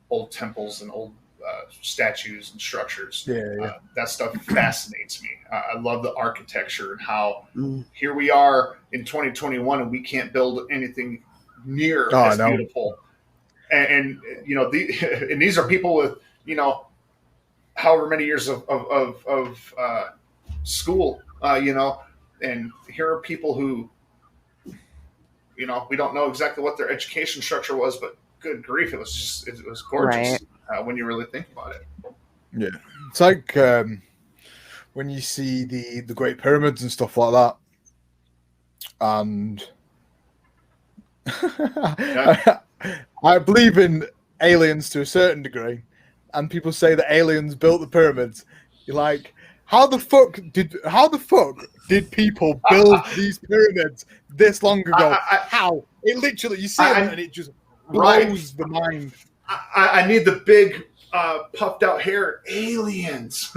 old temples and old statues and structures, that stuff fascinates me. I love the architecture and how here we are in 2021 and we can't build anything near as beautiful. And you know, and these are people with, you know, however many years of school, you know, and here are people who, you know, we don't know exactly what their education structure was, but good grief, it was gorgeous when you really think about it. Yeah, it's like when you see the Great Pyramids and stuff like that, and I believe in aliens to a certain degree, and people say that aliens built the pyramids. You're like, how the fuck did people build these pyramids this long ago? How? It literally, you see them and it just blows the mind. I need the big puffed out hair. Aliens.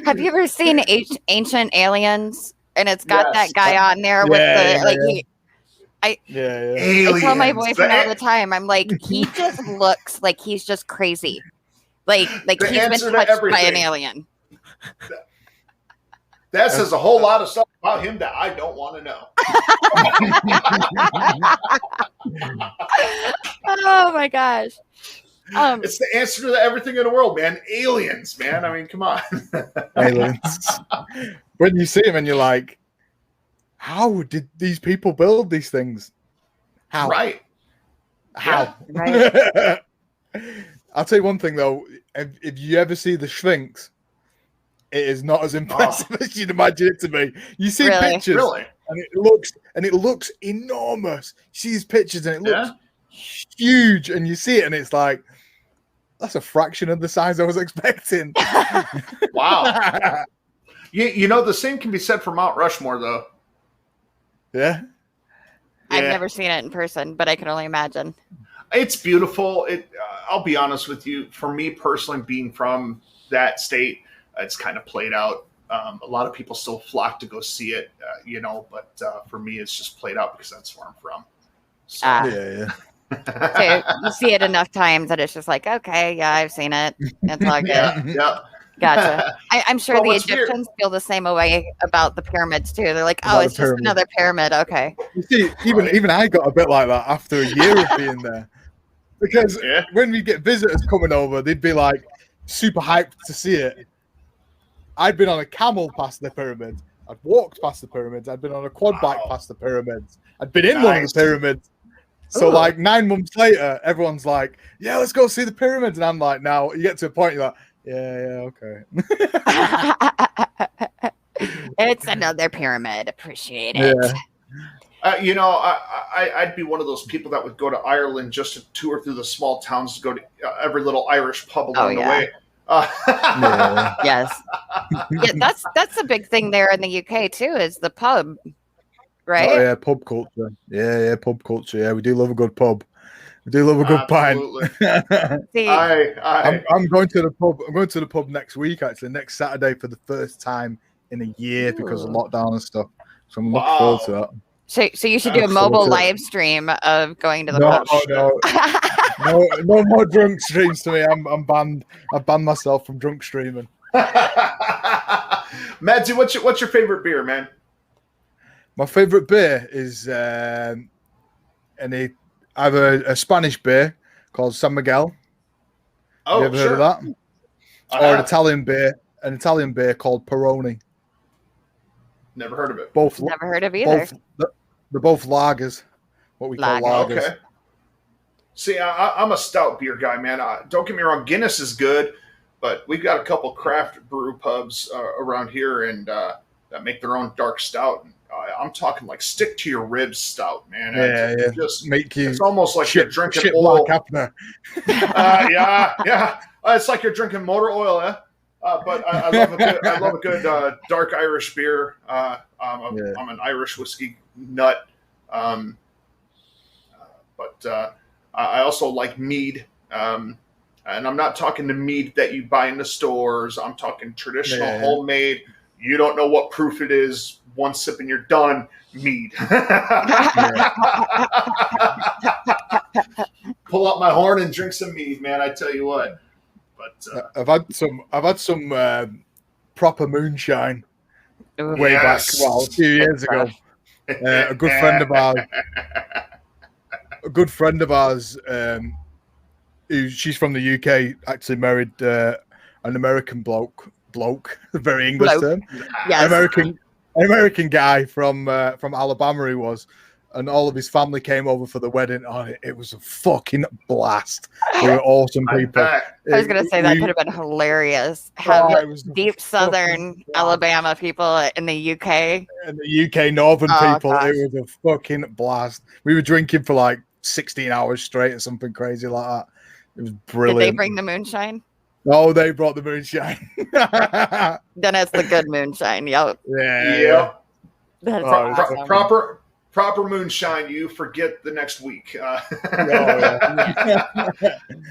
Have you ever seen Ancient Aliens? And it's got that guy on there with I tell my boyfriend all the time, I'm like, he just looks like he's just crazy. Like he's been touched by an alien. That says a whole lot of stuff about him that I don't want to know. Oh my gosh. It's the answer to everything in the world, man. Aliens, man. I mean, come on. Aliens. When you see them and you're like, how did these people build these things? How? Right. How? Yeah. Right. I'll tell you one thing though. If you ever see the Sphinx, it is not as impressive as you'd imagine it to be. You see pictures, and it looks enormous. You see these pictures, and it looks huge, and you see it, and it's like, that's a fraction of the size I was expecting. Wow. You know, the same can be said for Mount Rushmore, though. Yeah. I've never seen it in person, but I can only imagine. It's beautiful. I'll be honest with you. For me personally, being from that state, it's kind of played out. A lot of people still flock to go see it, you know, but for me, it's just played out because that's where I'm from. So. Yeah. So you see it enough times that it's just like, okay, yeah, I've seen it. It's all good. Yeah. Gotcha. I'm sure the Egyptians feel the same way about the pyramids too. They're like, oh, it's just another pyramid. Okay. You see, even I got a bit like that after a year of being there. Because when we get visitors coming over, they'd be like super hyped to see it. I'd been on a camel past the pyramids. I'd walked past the pyramids. I'd been on a quad bike past the pyramids. I'd been in one of the pyramids. So like 9 months later, everyone's like, yeah, let's go see the pyramids. And I'm like, now you get to a point, you're like, yeah, okay. It's another pyramid. Appreciate it. Yeah. You know, I'd be one of those people that would go to Ireland just to tour through the small towns, to go to every little Irish pub along the way. Yes. Yeah, that's a big thing there in the UK too, is the pub, right? Oh yeah, pub culture. Yeah, pub culture. Yeah, we do love a good pub. We do love a good pint. See, I'm going to the pub. I'm going to the pub next week, actually, next Saturday for the first time in a year because of lockdown and stuff. So I'm looking forward to that. So you should do a mobile live stream of going to the pub. No more drunk streams to me. I'm banned. I've banned myself from drunk streaming. Madzy, what's your favorite beer, man? My favorite beer is either a Spanish beer called San Miguel. Oh, you ever heard of that? Or an Italian beer called Peroni. Never heard of it. Never heard of either. They're both lagers. what we call Lager. lagers. Okay. See, I'm a stout beer guy, man. Don't get me wrong, Guinness is good, but we've got a couple craft brew pubs around here, and that make their own dark stout. And, I'm talking like stick to your ribs stout, man. Yeah. Just Make you it's almost like you're drinking shit oil. Black Abner. Yeah. It's like you're drinking motor oil, eh? But I love a good dark Irish beer. I'm an Irish whiskey nut. But I also like mead. And I'm not talking the mead that you buy in the stores. I'm talking traditional, homemade. You don't know what proof it is. One sip and you're done. Mead. Pull out my horn and drink some mead, man. I tell you what. But I've had some proper moonshine way back, well, a few years ago. A good friend of ours, she's from the UK, actually married an American bloke, very English term. Yes. American guy from Alabama he was, and all of his family came over for the wedding. Oh, it was a fucking blast. They were awesome people. I was going to say that could have been hilarious. Have deep southern Alabama people in the UK. And the UK northern people. Gosh. It was a fucking blast. We were drinking for like 16 hours straight or something crazy like that. It was brilliant. Did they bring the moonshine? Oh, they brought the moonshine. Then it's the good moonshine. Yep. Yeah. That's awesome. Proper moonshine, you forget the next week.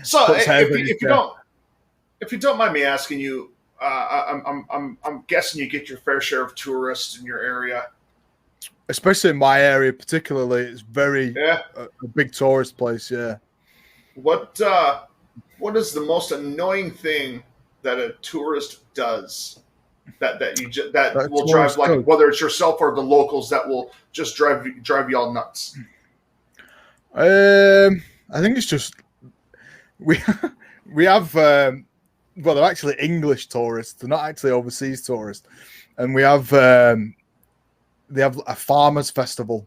So, if you don't mind me asking you, I'm guessing you get your fair share of tourists in your area, especially in my area, particularly. It's very a big tourist place. Yeah. What is the most annoying thing that a tourist does? That will drive, like, whether it's yourself or the locals, that will just drive y'all nuts. I think it's just we have they're actually English tourists. They're not actually overseas tourists, and we have they have a farmers festival.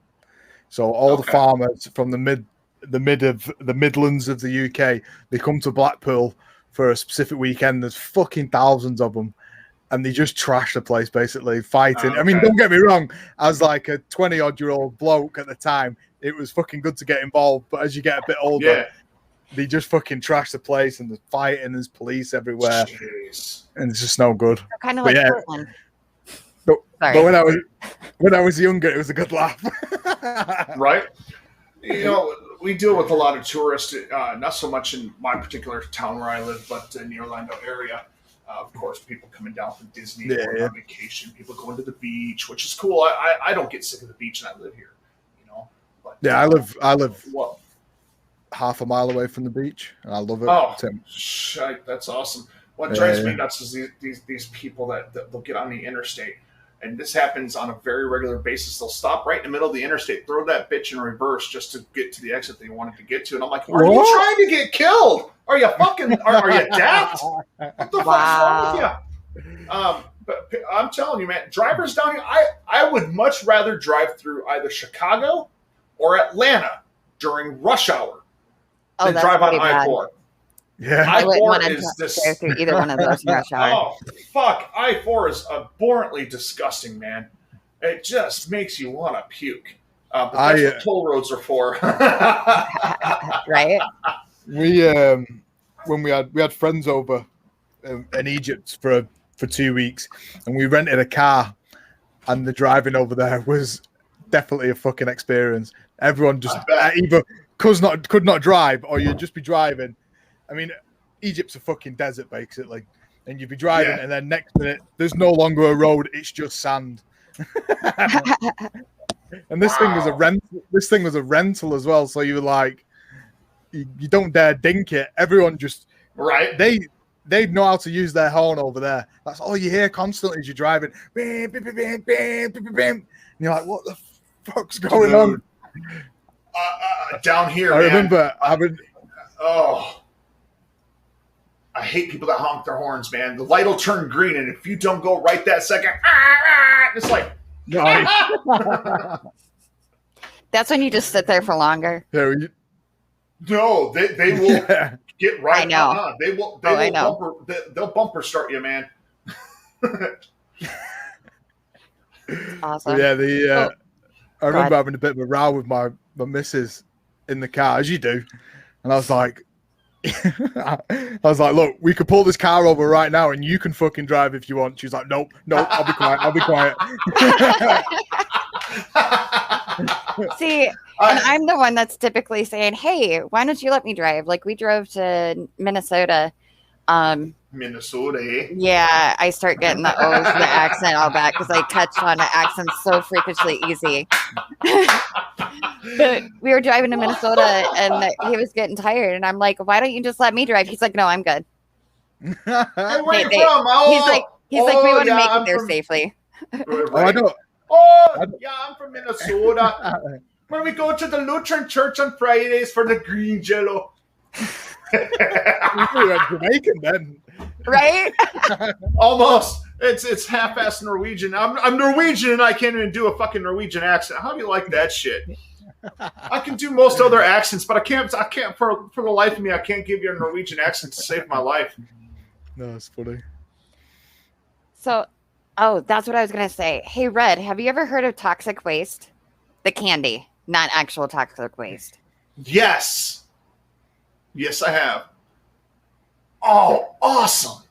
So all the farmers from the Midlands of the UK, they come to Blackpool for a specific weekend. There's fucking thousands of them. And they just trash the place, basically, fighting. I mean, don't get me wrong. As like a 20-odd-year-old bloke at the time, it was fucking good to get involved. But as you get a bit older, they just fucking trash the place, and there's fighting, there's police everywhere. Jeez. And it's just no good. They're kind of like Portland. But when I was younger, it was a good laugh. Right? You know, we deal with a lot of tourists, not so much in my particular town where I live, but in the Orlando area. Of course, people coming down from Disney going on vacation, people going to the beach, which is cool. I don't get sick of the beach, and I live here, you know. But, I live half a mile away from the beach, and I love it. Oh, that's awesome. What drives me nuts is these people that they'll get on the interstate, and this happens on a very regular basis. They'll stop right in the middle of the interstate, throw that bitch in reverse just to get to the exit they wanted to get to, and I'm like, are you trying to get killed? Are you fucking? Are you daft? What the fuck's wrong with you? But I'm telling you, man, drivers down here, I would much rather drive through either Chicago or Atlanta during rush hour than drive on I-4. Yeah, I wouldn't want to go through either one of those in rush hour. Oh, fuck. I-4 is abhorrently disgusting, man. It just makes you want to puke. But that's what toll roads are for. Right? When we had friends over in Egypt for 2 weeks, and we rented a car, and the driving over there was definitely a fucking experience. Everyone just either could not drive, or you'd just be driving. I mean, Egypt's a fucking desert basically, and you'd be driving, and then next minute there's no longer a road; it's just sand. And this thing was a rental. This thing was a rental as well, so you were like, you don't dare dink it. Everyone just they know how to use their horn over there. That's all you hear constantly as you're driving. And you're like, what the fuck's going on? Down here, I remember I hate people that honk their horns, man. The light will turn green, and if you don't go right that second, it's like... That's when you just sit there for longer. Yeah, No, they will get right. I know. They will. I know. They'll bumper start you, man. Awesome. Yeah, I remember having a bit of a row with my missus in the car, as you do, and I was like, look, we could pull this car over right now, and you can fucking drive if you want. She was like, nope, I'll be quiet. See, and I'm the one that's typically saying, hey, why don't you let me drive? Like, we drove to Minnesota. Minnesota, eh? Yeah, I start getting the O's, the accent all back because I catch on the accent so freakishly easy. But we were driving to Minnesota and he was getting tired. And I'm like, why don't you just let me drive? He's like, no, I'm good. Hey, where you from? He's like, we want to make it there safely. Right. Yeah, I'm from Minnesota. When we go to the Lutheran church on Fridays for the green jello. You're Jamaican then, right? Almost. It's half-assed Norwegian. I'm Norwegian and I can't even do a fucking Norwegian accent. How do you like that shit? I can do most other accents, but I can't for the life of me. I can't give you a Norwegian accent to save my life. No, it's funny. So, that's what I was gonna say. Hey, Red, have you ever heard of toxic waste? The candy, not actual toxic waste. Yes, I have. Oh, awesome!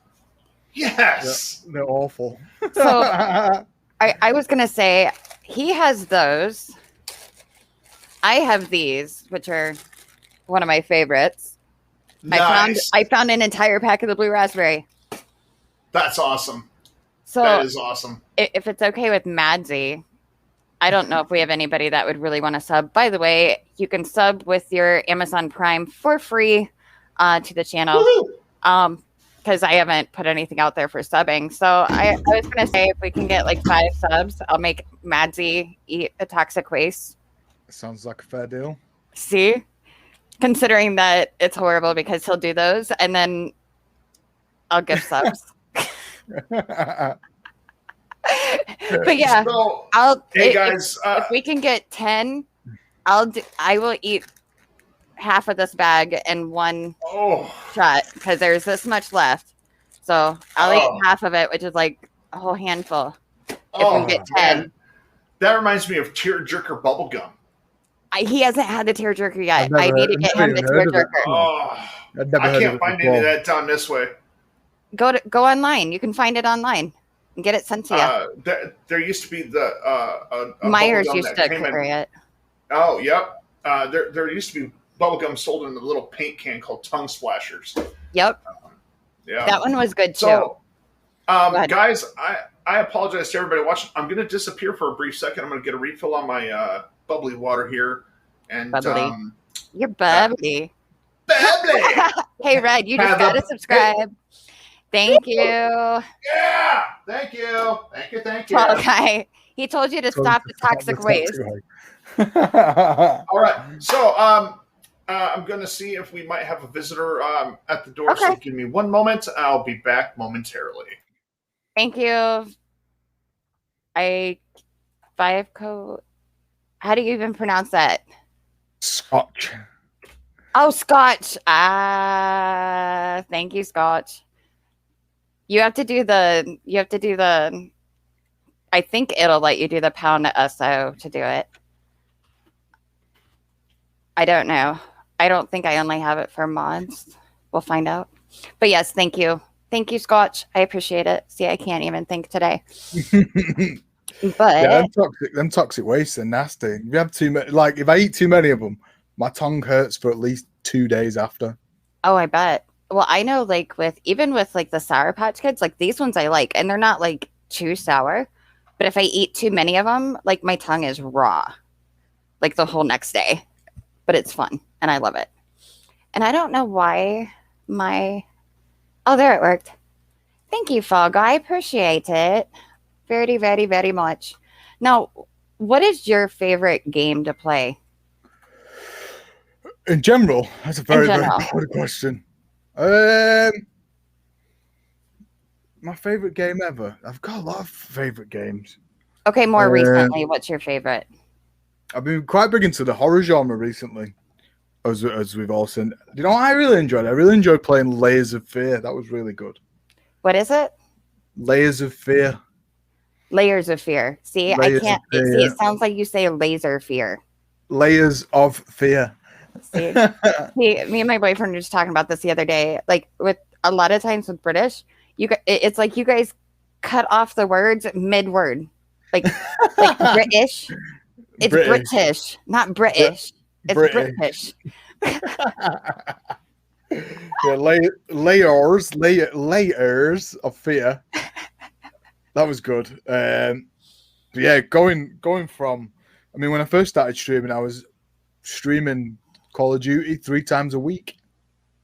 Yes, yeah, they're awful. So, I was gonna say he has those. I have these, which are one of my favorites. Nice. I found an entire pack of the blue raspberry. That's awesome. So that is awesome. If it's okay with Madzy, I don't know if we have anybody that would really want to sub. By the way, you can sub with your Amazon Prime for free to the channel. Because I haven't put anything out there for subbing. So I was going to say, if we can get like 5 subs, I'll make Madzy eat a toxic waste. Sounds like a fair deal. See? Considering that it's horrible because he'll do those, and then I'll give subs. But yeah, so, if we can get 10, I will eat half of this bag in one shot because there's this much left. So I'll eat half of it, which is like a whole handful. If we get 10. Man. That reminds me of tearjerker bubblegum. He hasn't had the tearjerker yet. I need to get him the tearjerker. I can't find any of that down this way. Go online. You can find it online and get it sent to you. There used to be the Myers used to carry it. Oh, yep. There used to be bubblegum sold in a little paint can called tongue splashers. Yep. Yeah. That one was good too. So, guys, I apologize to everybody watching. I'm going to disappear for a brief second. I'm going to get a refill on my bubbly water here. And bubbly. You're bubbly. Bubbly. Hey, Red, you just got to subscribe. Thank you. Yeah. Thank you. Tall guy. He told you to stop the toxic waste. All right. So I'm going to see if we might have a visitor at the door. Okay. So give me one moment. I'll be back momentarily. Thank you. How do you even pronounce that? Scotch. Oh, Scotch. Thank you, Scotch. You have to do the, I think it'll let you do the pound SO to do it. I don't know. I don't think I only have it for mods. We'll find out. But yes, thank you. Thank you, Scotch. I appreciate it. See, I can't even think today. But yeah, them toxic wastes are nasty. If you have too many, like if I eat too many of them, my tongue hurts for at least 2 days after. Oh, I bet. Well, I know, like even with like the Sour Patch Kids, like these ones I like, and they're not like too sour. But if I eat too many of them, like my tongue is raw, like the whole next day. But it's fun, and I love it. And I don't know why oh, there it worked. Thank you, Fall Guy. I appreciate it very, very, very much. Now, what is your favorite game to play? In general, that's a very, very hard question. My favorite game ever. I've got a lot of favorite games. Okay, more recently, what's your favorite? I've been quite big into the horror genre recently, as we've all seen. You know, I really enjoyed it. I really enjoyed playing Layers of Fear. That was really good. What is it? Layers of Fear. Layers of Fear. See, I Layers can't. of Fear. See, it sounds like you say laser fear. Layers of Fear. See, me and my boyfriend were just talking about this the other day. Like with a lot of times with British, it's like you guys cut off the words mid-word, like British. It's British, not British. It's British. Yeah, layers of fear. That was good. But yeah, going from. I mean, when I first started streaming, I was streaming Call of Duty 3 times a week,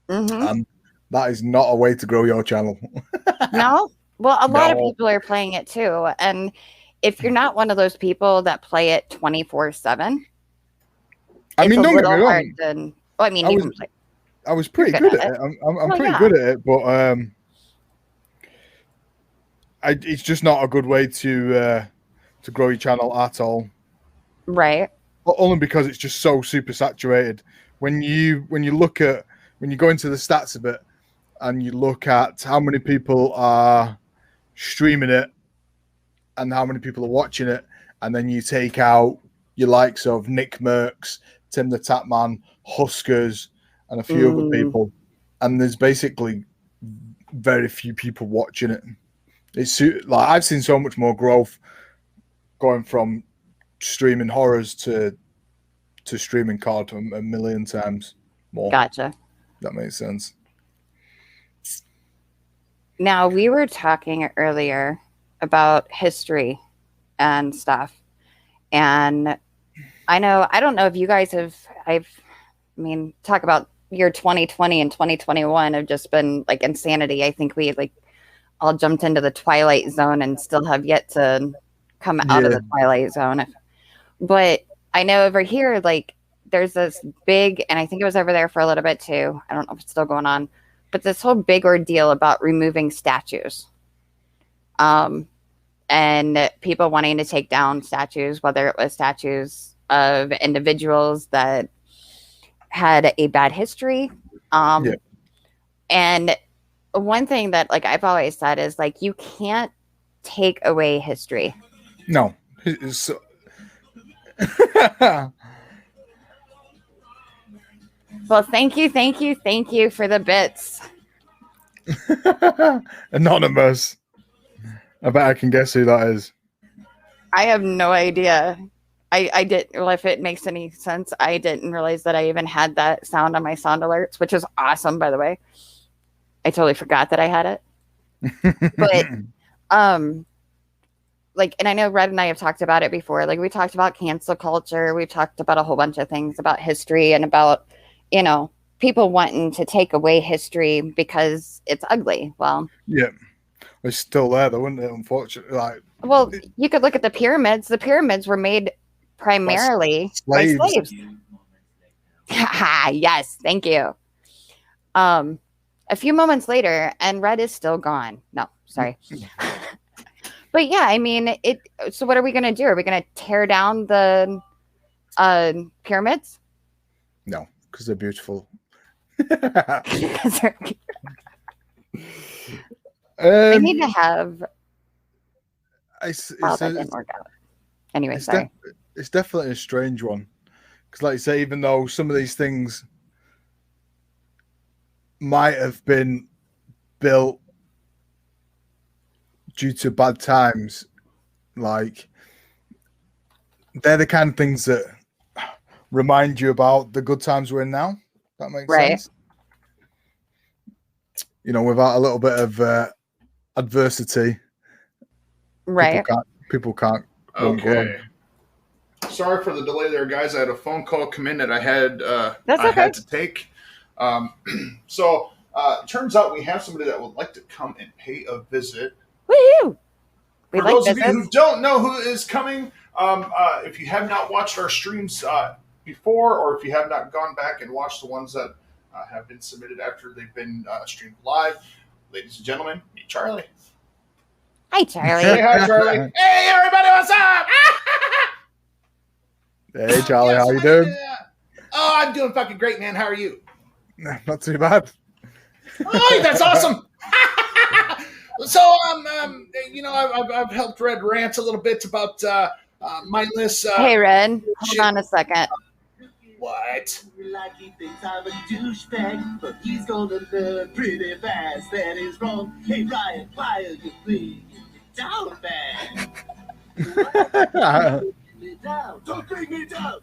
and that is not a way to grow your channel. No, well, a lot of people are playing it too, and if you're not one of those people that play it 24/7, I mean, don't get me wrong. I mean, you can play. I was pretty good at it. I'm pretty good at it, but it's just not a good way to grow your channel at all. Right. Only because it's just so super saturated. When you go into the stats of it, and you look at how many people are streaming it and how many people are watching it, and then you take out your likes of Nick Merckx, Tim the Tapman, Huskers, and a few other people, and there's basically very few people watching it. It's like I've seen so much more growth going from streaming horrors to streaming COD a million times more. Gotcha. That makes sense. Now, we were talking earlier about history and stuff, and I don't know if you guys talk about year 2020 and 2021 have just been like insanity. I think we all jumped into the Twilight Zone and still have yet to come out of the Twilight Zone. But I know over here, like, there's this big, and I think it was over there for a little bit too. I don't know if it's still going on, but this whole big ordeal about removing statues. And people wanting to take down statues, whether it was statues of individuals that had a bad history. And one thing that I've always said is you can't take away history. No. Well, thank you for the bits. Anonymous. I bet I can guess who that is. I have no idea. I didn't. Well, if it makes any sense, I didn't realize that I even had that sound on my sound alerts, which is awesome, by the way. I totally forgot that I had it. But and I know Red and I have talked about it before. We talked about cancel culture. We've talked about a whole bunch of things about history and about, people wanting to take away history because it's ugly. Well, yeah, it's still there though, isn't it? Unfortunately, well, you could look at the pyramids. The pyramids were made primarily by slaves. Yes, thank you. A few moments later, and Red is still gone. No, sorry. But yeah, I mean, so what are we going to do? Are we going to tear down the pyramids? No, because they're beautiful. I need to have. That didn't work out. Anyway, sorry. It's definitely a strange one. Because like you say, even though some of these things might have been built due to bad times, they're the kind of things that remind you about the good times we're in now. That makes sense. Without a little bit of adversity, right? People can't. Okay. Sorry for the delay there, guys. I had a phone call come in that I had had to take. So turns out we have somebody that would like to come and pay a visit. Woohoo! For those of you who don't know who is coming, if you have not watched our streams before, or if you have not gone back and watched the ones that have been submitted after they've been streamed live, ladies and gentlemen, meet Charlie. Hi, Charlie. Hey, hi, Charlie. Hey, everybody, what's up? Hey, Charlie, Yes, how you doing? yeah. Oh, I'm doing fucking great, man. How are you? Not too bad. Oh, that's awesome. So, I've helped Red rant a little bit about mindless. Hey, Red, hold on a second. What? Like he thinks I'm a douchebag, but he's gonna learn pretty fast that is wrong. Hey, Ryan, why are you bringing me down, man? Don't bring me down.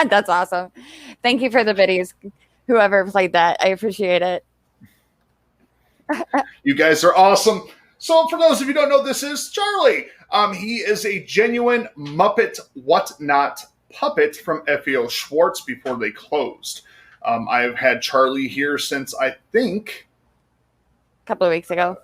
That's awesome. Thank you for the biddies. Whoever played that, I appreciate it. You guys are awesome. So, for those of you who don't know, this is Charlie. He is a genuine Muppet Whatnot puppet from FEO Schwartz before they closed. I've had Charlie here since I think A couple of weeks ago.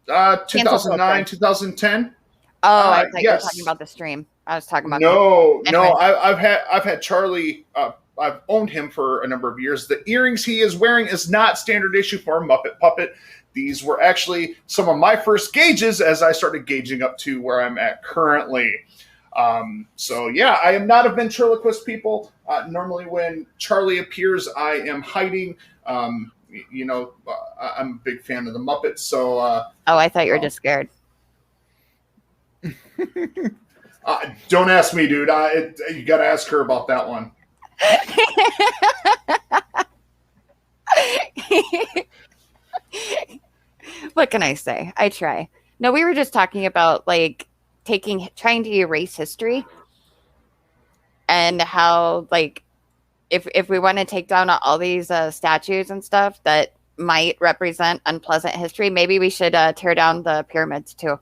2009, 2010. Oh, I thought you were yes. talking about the stream. I was talking about No. Anyway. I've had Charlie. I've owned him for a number of years. The earrings he is wearing is not standard issue for a Muppet puppet. These were actually some of my first gauges as I started gauging up to where I'm at currently. So yeah, I am not a ventriloquist, people. Normally when Charlie appears, I am hiding. I'm a big fan of the Muppets. So oh, I thought you were just scared. Don't ask me, dude. You got to ask her about that one. What can I say? I try. No, we were just talking about like trying to erase history and how like if we want to take down all these statues and stuff that might represent unpleasant history, maybe we should tear down the pyramids too.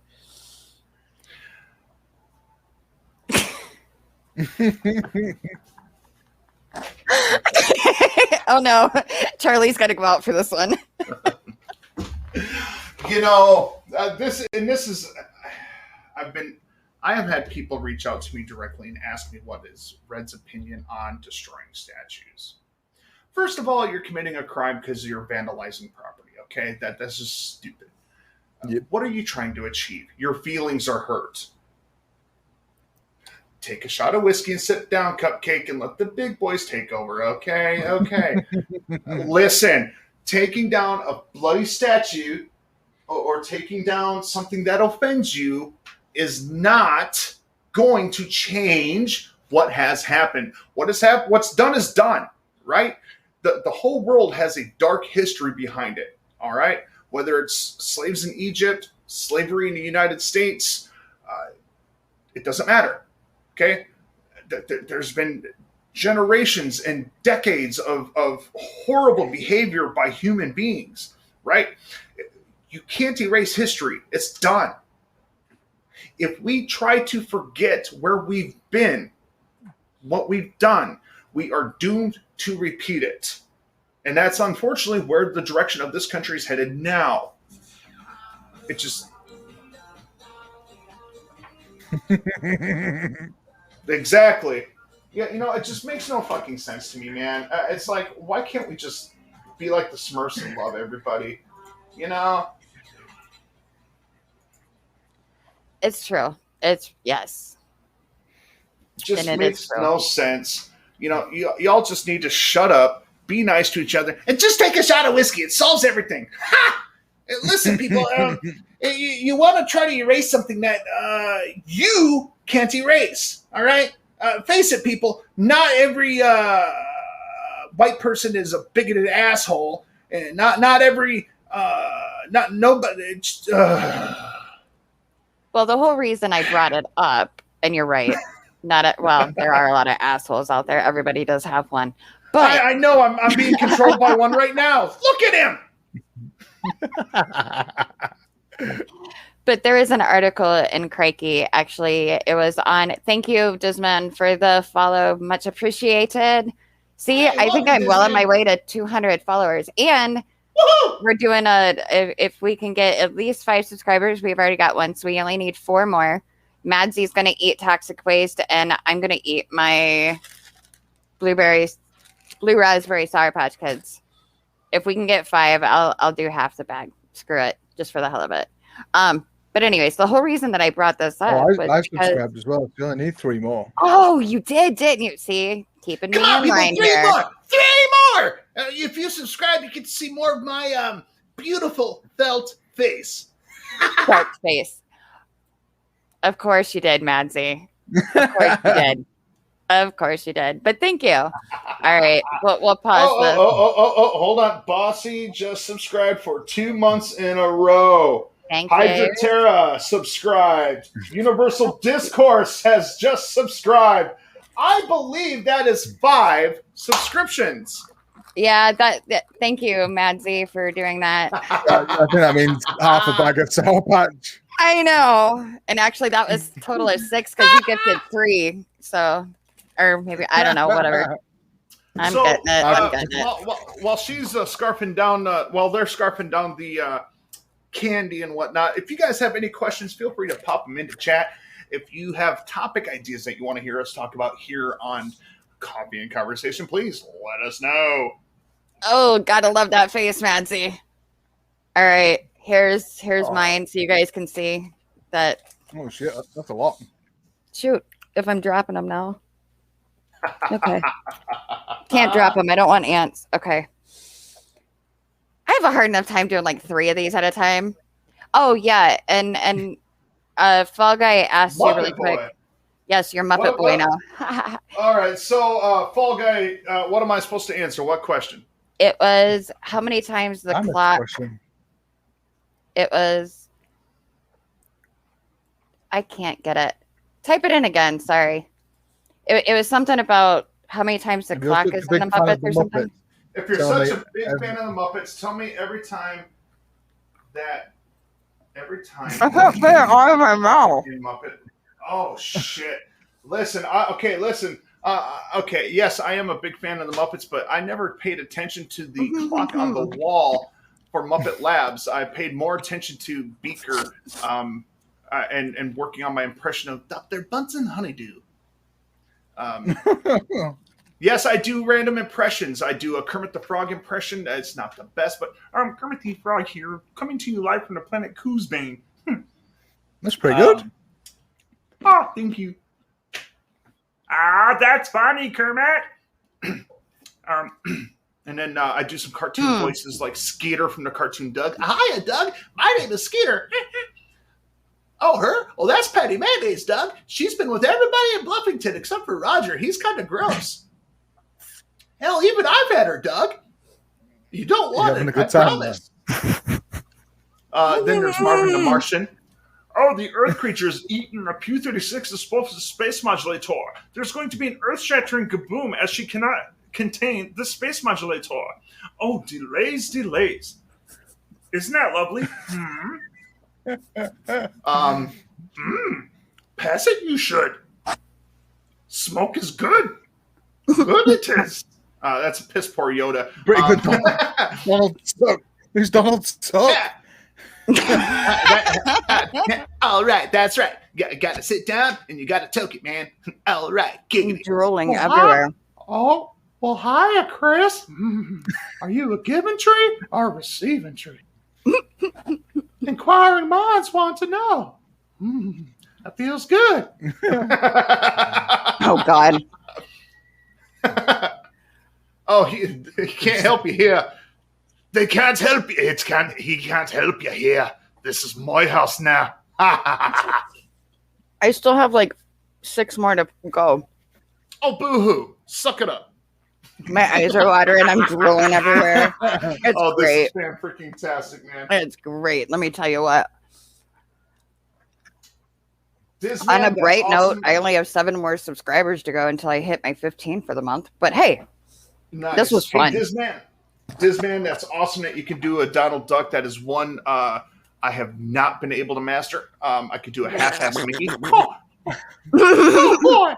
Oh no, Charlie's got to go out for this one. I have had people reach out to me directly and ask me what is Red's opinion on destroying statues. First of all, you're committing a crime because you're vandalizing property. Okay, that's just stupid. Yep. What are you trying to achieve? Your feelings are hurt. Take a shot of whiskey and sit down, Cupcake, and let the big boys take over. Okay. Listen, taking down a bloody statue or taking down something that offends you is not going to change what has happened. What's done is done, right? The whole world has a dark history behind it, all right? Whether it's slaves in Egypt, slavery in the United States, it doesn't matter, okay? There's been generations and decades of horrible behavior by human beings, right? You can't erase history. It's done. If we try to forget where we've been, what we've done, we are doomed to repeat it. And that's unfortunately where the direction of this country is headed now. It just... Exactly. Yeah, it just makes no fucking sense to me, man. It's like, why can't we just be like the Smurfs and love everybody? It's true. It's yes. Just makes no sense. Y'all just need to shut up, be nice to each other, and just take a shot of whiskey. It solves everything. Ha! Listen, people, you want to try to erase something that you can't erase, all right? Face it, people. Not every white person is a bigoted asshole, and not every not nobody. Well, the whole reason I brought it up, and you're right. Well, there are a lot of assholes out there. Everybody does have one, but I know I'm being controlled by one right now. Look at him. But there is an article in Crikey. Actually, it was on. Thank you, Desmond, for the follow. Much appreciated. See, I think I'm well on my way to 200 followers, and woo-hoo! We're doing if we can get at least 5 subscribers, we've already got one, so we only need 4 more. Madzy's going to eat toxic waste, and I'm going to eat my blue raspberry Sour Patch Kids. If we can get 5, I'll do half the bag. Screw it, just for the hell of it. But anyways, the whole reason that I brought this up was I because, subscribed as well. You only need 3 more. oh, you didn't you? See, keeping me Come on, in people, line 3 here. more! 3 more! If you subscribe, you get to see more of my beautiful felt face. Dark face. Of course you did, Madzy. Of course you did. Of course you did. But thank you. All right, we'll pause this. Hold on. Bossy just subscribed for 2 months in a row. Thank you. Hydroterra subscribed. Universal Discourse has just subscribed. I believe that is 5 subscriptions. Yeah, thank you, Madzy, for doing that. I think that means half a bag of Sour Patch. I know. And actually, that was a total of 6 because you gifted 3. So, or maybe, I don't know, whatever. I'm getting it. I'm getting it. While she's scarfing down, while they're scarfing down the candy and whatnot, if you guys have any questions, feel free to pop them into chat. If you have topic ideas that you want to hear us talk about here on Coffee and Conversation, please let us know. Oh, gotta love that face, Madzy. All right, here's mine so you guys can see that. Oh shit, that's a lot. Shoot, if I'm dropping them now. Okay. Can't drop them. I don't want ants. Okay. I have a hard enough time doing like 3 of these at a time. Oh yeah, and Fall Guy asked you really quick. Yes, you're Muppet Boy now. All right, so Fall Guy, what am I supposed to answer? What question? It was how many times the clock. It was. I can't get it. Type it in again. Sorry. It was something about how many times the clock is in the Muppets or something. If you're such a big fan of the Muppets, tell me every time. I can't say it out of my mouth. Muppet. Oh shit! Listen. Okay. Yes, I am a big fan of the Muppets, but I never paid attention to the clock on the wall for Muppet Labs. I paid more attention to Beaker, and working on my impression of Dr. Bunsen Honeydew. Yes, I do random impressions. I do a Kermit the Frog impression. It's not the best, but Kermit the Frog here, coming to you live from the planet Coosbane. That's pretty good. Thank you. That's funny, Kermit. And then I do some cartoon voices like Skeeter from the cartoon Doug. Hiya, Doug. My name is Skeeter. Oh, her? Oh, that's Patty Mayonnaise, Doug. She's been with everybody in Bluffington except for Roger. He's kind of gross. Hell, even I've had her, Doug. You don't want it, I promise. Then there's Marvin the Martian. Oh, the Earth creature's eaten a Q-36 explosive space modulator. There's going to be an earth-shattering kaboom as she cannot contain the space modulator. Oh, delays. Isn't that lovely? Pass it, you should. Smoke is good. Good it is. That's a piss poor Yoda. Pretty good. Donald Duck. Who's Donald Duck? All right, that's right. You got to sit down and you got to toke it, man. All right, giggity. Drooling everywhere. Oh, well, hiya, Chris. Are you a giving tree or a receiving tree? Inquiring minds want to know. That feels good. Oh, God. Oh, he can't help you here. They can't help you. He can't help you here. This is my house now. I still have like 6 more to go. Oh, boo-hoo. Suck it up. My eyes are watering. I'm drooling everywhere. It's great. This is fan-freaking-tastic, man. It's great. Let me tell you what. Disman, on a bright awesome. note, I only have 7 more subscribers to go until I hit my 15 for the month. But hey, this was fun. Hey, Disman, that's awesome that you can do a Donald Duck. That is one I have not been able to master. I could do a half-ass Mickey. Oh, boy,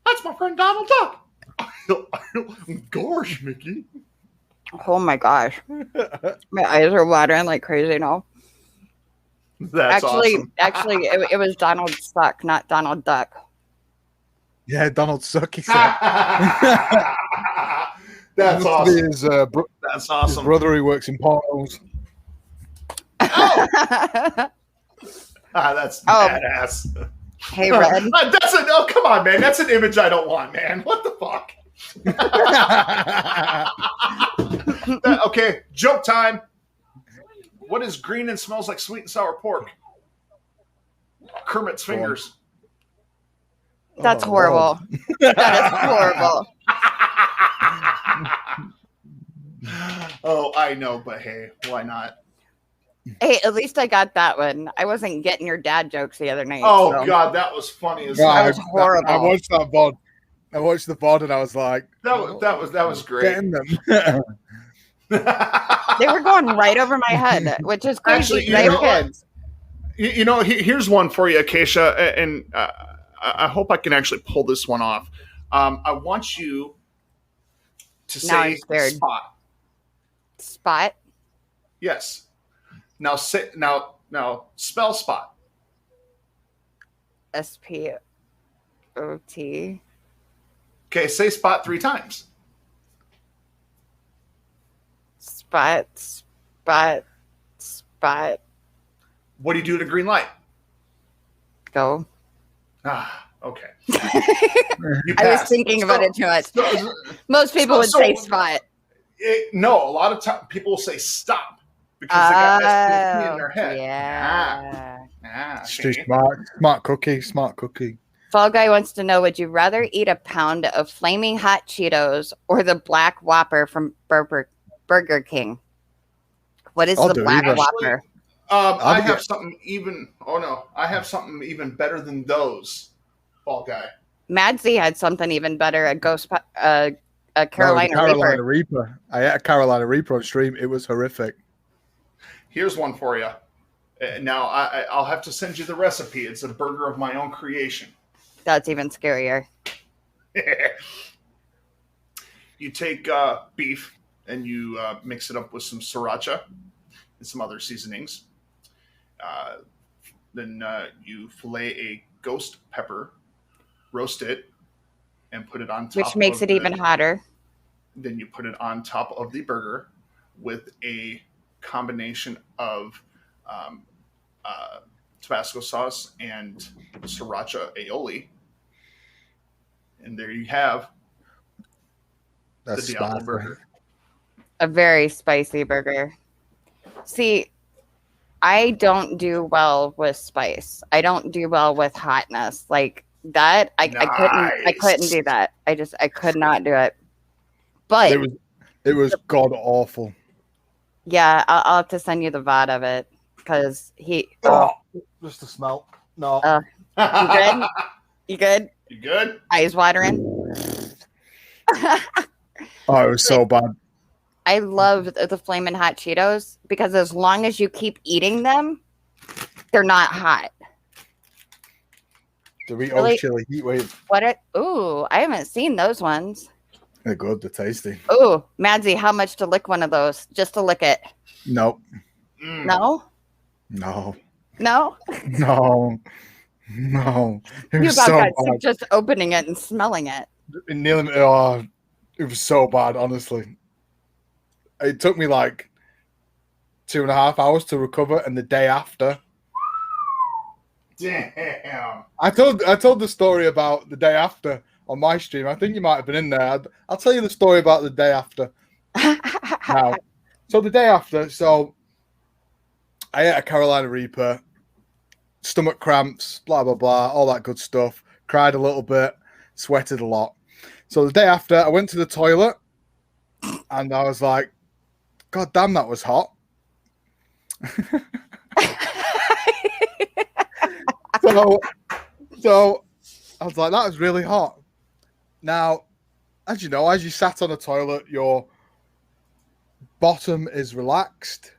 that's my friend Donald Duck. Gosh, Mickey. Oh my gosh. My eyes are watering like crazy now. That's awesome. Actually, it was Donald Suck, not Donald Duck. Yeah, Donald Suck, he said. That's awesome. That's awesome. His brother who works in portals. Oh! That's Oh. badass. Hey, Red. Oh, come on, man. That's an image I don't want, man. What the fuck? Okay, joke time. What is green and smells like sweet and sour pork? Kermit's fingers. That's Oh, horrible. That is horrible. Oh, I know, but hey, why not? Hey, at least I got that one. I wasn't getting your dad jokes the other night. Oh so. God, that was funny as That hell. was horrible. I watched that VOD. I watched the VOD and I was like, that was great. getting them. They were going right over my head, which is crazy. Actually, I have kids. Here's one for you, Acacia, and I hope I can actually pull this one off. I want you to Now I'm say scared. spot. Spot. Yes. Now spell spot. SPOT. Okay, say spot 3 times. Spot. Spot. Spot. What do you do at a green light? Go. Ah, okay. I was thinking about it too much. Most people would say spot. No, a lot of time people will say stop because they got SPOT in their head. Yeah. Okay. Smart cookie. Fall Guy wants to know, would you rather eat a pound of flaming hot Cheetos or the Black Whopper from Burger King? What is the Black Whopper? I have something even. Oh no, I have something even better than those. Fall Guy. Madzy had something even better. A Carolina Reaper. I ate a Carolina Reaper on stream. It was horrific. Here's one for you. Now I'll have to send you the recipe. It's a burger of my own creation. That's even scarier. You take beef and you mix it up with some sriracha and some other seasonings. Then you fillet a ghost pepper, roast it, and put it on top. Which makes it even hotter. Then you put it on top of the burger with a combination of Tabasco sauce and sriracha aioli. And there you have That's the Diablo spicy. burger. A very spicy burger. See, I don't do well with spice. I don't do well with hotness. Like that, I couldn't do that. I could not do it. But it was god awful. Yeah, I'll have to send you the VOD of it because Just the smell. No. You good? You good? You good? Eyes watering. Oh, it was so bad. I love the Flamin' Hot Cheetos because as long as you keep eating them, they're not hot. Doritos Really? chili heat wave. Ooh, I haven't seen those ones. They're good. They're tasty. Ooh, Madzy, how much to lick one of those? Just to lick it. Nope. No? No. No? No. No. It You was about so got bad. sick just opening it and smelling it. It was so bad, honestly. It took me like 2.5 hours to recover, and the day after. Damn. I told the story about the day after on my stream. I think you might have been in there. I'll tell you the story about the day after. Now, so the day after, I ate a Carolina Reaper, stomach cramps, blah blah blah, all that good stuff. Cried a little bit, sweated a lot. So the day after, I went to the toilet, and I was like, "God damn, that was hot." So I was like, that was really hot. Now, as you know, as you sat on a toilet, your bottom is relaxed.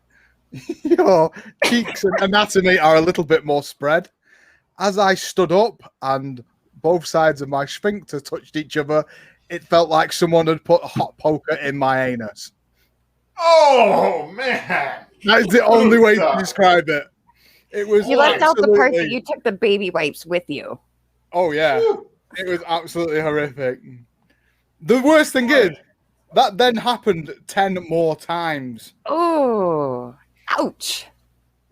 Your cheeks and anatomy are a little bit more spread. As I stood up and both sides of my sphincter touched each other, it felt like someone had put a hot poker in my anus. Oh, man. That is the only way to describe it. It was. You left out the part that you took the baby wipes with you. Oh, yeah. It was absolutely horrific. The worst thing is, that then happened 10 more times. Oh, ouch.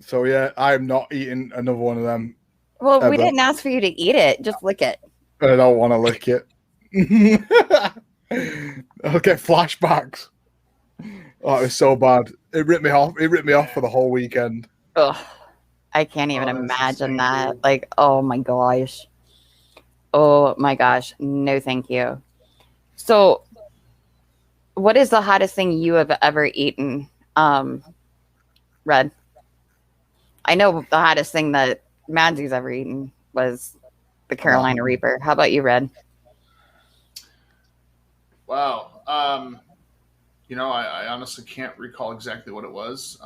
So yeah, I am not eating another one of them. Well, we Ever. didn't ask for you to eat it. Just lick it. I don't want to lick it. I'll get flashbacks. Oh, it was so bad. It ripped me off. It ripped me off for the whole weekend. Ugh. I can't even that's imagine insane, that. dude. Like, oh my gosh. Oh my gosh. No, thank you. So, what is the hottest thing you have ever eaten, Red? I know the hottest thing that Madzy's ever eaten was the Carolina Reaper. How about you, Red? Wow. I honestly can't recall exactly what it was.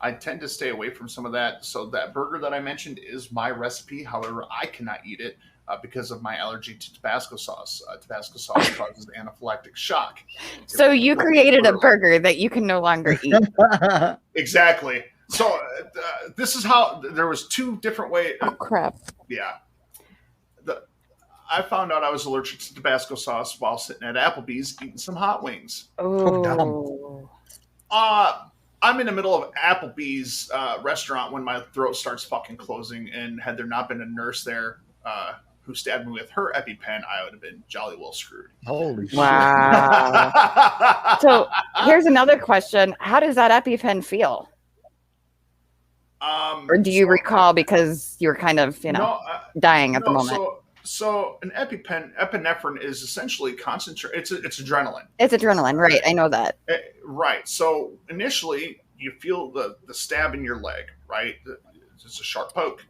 I tend to stay away from some of that. So that burger that I mentioned is my recipe. However, I cannot eat it because of my allergy to Tabasco sauce. Tabasco sauce causes anaphylactic shock. So you created a burger that you can no longer eat. Exactly. So this is how there was two different ways. Oh crap! Yeah. I found out I was allergic to Tabasco sauce while sitting at Applebee's eating some hot wings. Oh. I'm in the middle of Applebee's restaurant when my throat starts fucking closing, and had there not been a nurse there who stabbed me with her EpiPen, I would have been jolly well screwed. Holy shit. Wow. So here's another question. How does that EpiPen feel? Or do you recall because you're kind of, dying at the moment? So an epinephrine is essentially concentrate. It's adrenaline. It's adrenaline, right? I know that. Right. So initially, you feel the stab in your leg, right? It's a sharp poke.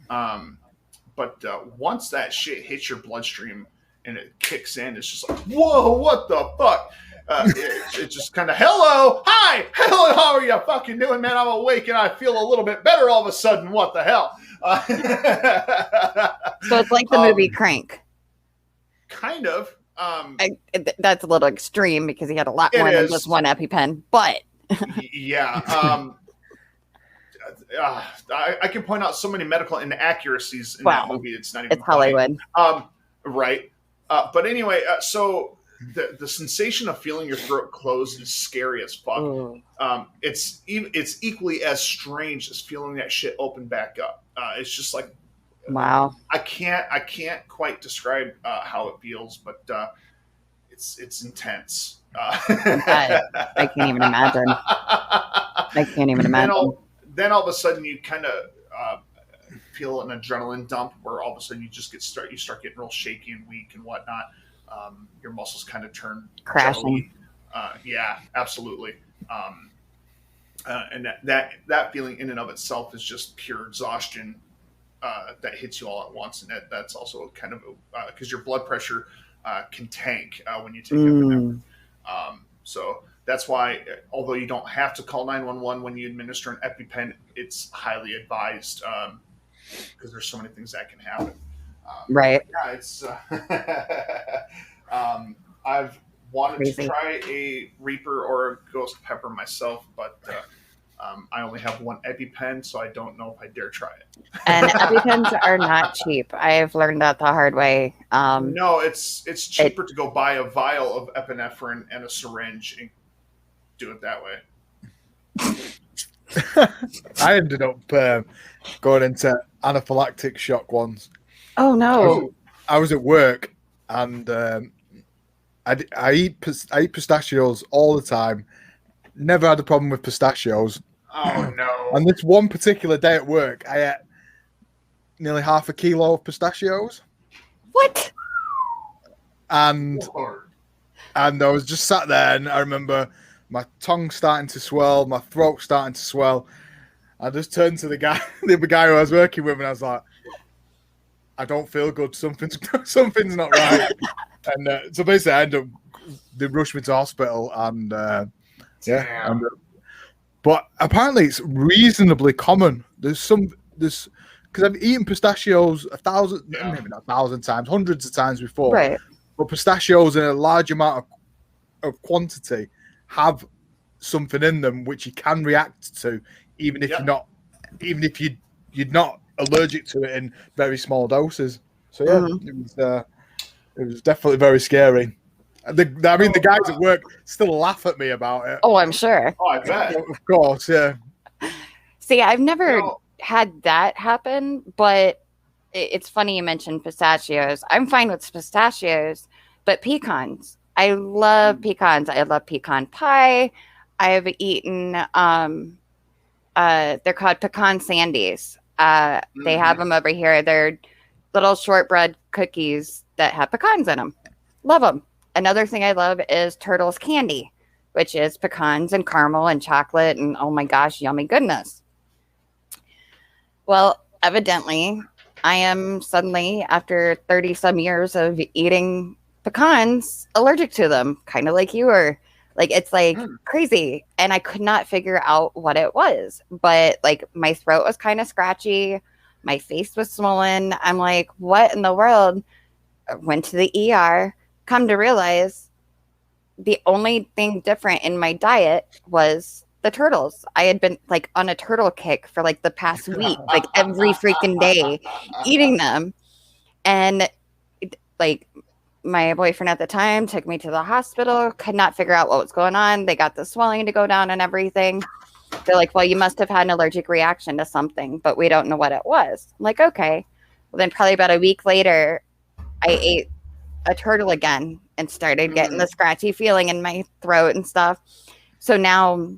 But once that shit hits your bloodstream and it kicks in, it's just like, whoa, what the fuck? It just kind of, hello, how are you fucking doing, man? I'm awake and I feel a little bit better all of a sudden. What the hell? So it's like the movie Crank. Kind of. That's a little extreme because he had a lot more than just one EpiPen, but yeah. I can point out so many medical inaccuracies in that movie. It's not even. It's Hollywood. Right. But anyway, so the sensation of feeling your throat closed is scary as fuck. It's equally as strange as feeling that shit open back up. It's just like, wow. I can't quite describe how it feels, but it's intense. I can't even imagine. Then all of a sudden you kind of feel an adrenaline dump where all of a sudden you start getting real shaky and weak and whatnot. Your muscles kind of turn crashing. Yeah, absolutely. And that feeling in and of itself is just pure exhaustion that hits you all at once, and that's also kind of because your blood pressure can tank when you take epinephrine. So that's why, although you don't have to call 911 when you administer an EpiPen, it's highly advised because there's so many things that can happen. Right. Yeah, it's. I've wanted to try a Reaper or a Ghost Pepper myself, but I only have one EpiPen, so I don't know if I dare try it. And EpiPens are not cheap. I've learned that the hard way. No, it's cheaper to go buy a vial of epinephrine and a syringe and do it that way. I ended up going into anaphylactic shock once. Oh no! I was at work and I eat pistachios all the time. Never had a problem with pistachios. Oh no! And this one particular day at work, I ate nearly half a kilo of pistachios. What? And I was just sat there, and I remember my tongue starting to swell, my throat starting to swell. I just turned to the guy who I was working with, and I was like, I don't feel good. Something's not right. And so basically, they rushed me to hospital, and but apparently it's reasonably common. Because I've eaten pistachios maybe not 1,000 times, hundreds of times before. Right. But pistachios in a large amount of quantity have something in them which you can react to, even if you're not allergic to it in very small doses. So it was definitely very scary. The guys at work still laugh at me about it. Oh, I'm sure. Oh, I bet. Of course, yeah. See, I've never You know, had that happen, but it's funny you mentioned pistachios. I'm fine with pistachios, but pecans. I love pecans. I love pecan pie. I've eaten they're called pecan sandies. They have them over here. They're little shortbread cookies that have pecans in them. Love them. Another thing I love is turtles candy, which is pecans and caramel and chocolate and oh my gosh, yummy goodness. Well, evidently, I am suddenly, after 30 some years of eating pecans, allergic to them, kind of like you were. Like, it's like crazy. And I could not figure out what it was. But, like, my throat was kind of scratchy. My face was swollen. I'm like, what in the world? I went to the ER. Come to realize the only thing different in my diet was the turtles. I had been like on a turtle kick for like the past week, like every freaking day eating them. And like my boyfriend at the time took me to the hospital, could not figure out what was going on. They got the swelling to go down and everything. They're like, well, you must have had an allergic reaction to something, but we don't know what it was. I'm like, okay. Well, then probably about a week later, I ate a turtle again and started getting the scratchy feeling in my throat and stuff. So now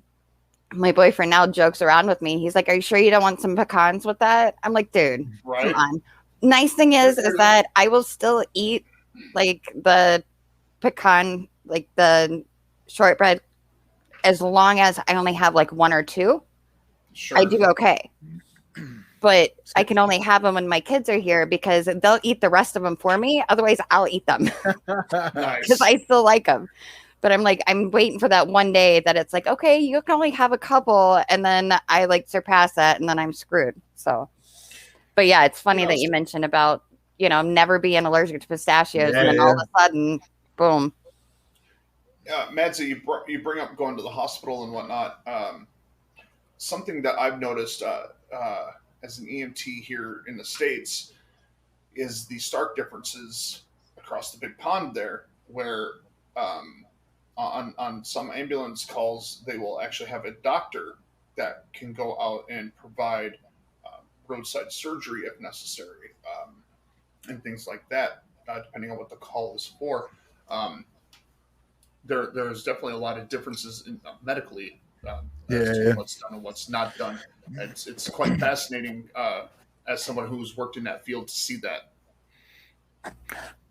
my boyfriend now jokes around with me. He's like, are you sure you don't want some pecans with that? I'm like, dude, come on. Nice thing is that I will still eat like the pecan, like the shortbread, as long as I only have like one or two. I do okay. But I can only have them when my kids are here because they'll eat the rest of them for me. Otherwise, I'll eat them because I still like them. But I'm like, I'm waiting for that one day that it's like, okay, you can only have a couple. And then I like surpass that and then I'm screwed. So, but yeah, it's funny that you mentioned about, never being allergic to pistachios. And then all of a sudden, boom. Madzy, you bring up going to the hospital and whatnot. Something that I've noticed as an EMT here in the States is the stark differences across the big pond there, where on some ambulance calls, they will actually have a doctor that can go out and provide roadside surgery if necessary, and things like that, depending on what the call is for. There's definitely a lot of differences in, medically as to what's done and what's not done. It's quite fascinating as someone who's worked in that field to see that.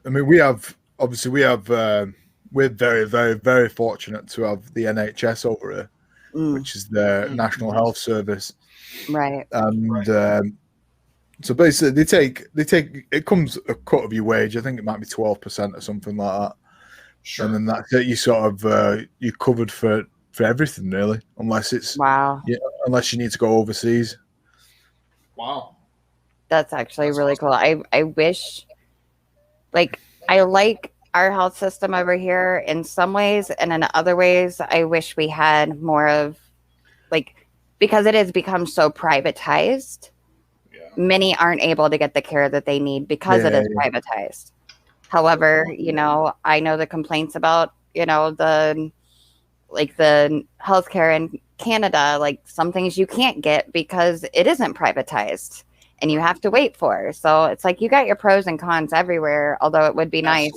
I mean, we're very, very, very fortunate to have the NHS over here, which is the National Health Service, right? And so basically, they take it comes a cut of your wage. I think it might be 12% or something like that. Sure. And then that's it. You sort of you're covered for everything really, unless it's unless you need to go overseas. Wow, that's actually really awesome. Cool. I wish, like, I like our health system over here in some ways, and in other ways, I wish we had more of, like, because it has become so privatized. Yeah. Many aren't able to get the care that they need because it is privatized. However, I know the complaints about, the healthcare in Canada, like some things you can't get because it isn't privatized and you have to wait for. So it's like you got your pros and cons everywhere, although it would be nice,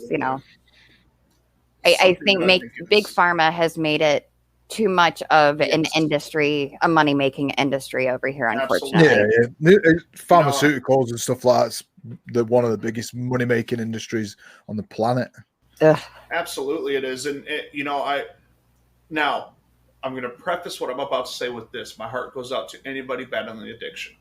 I think Big Pharma has made it too much of an industry, a money-making industry over here, unfortunately. Yeah. Pharmaceuticals and stuff like that's one of the biggest money-making industries on the planet. Ugh. Absolutely it is. And I'm going to preface what I'm about to say with this. My heart goes out to anybody battling addiction.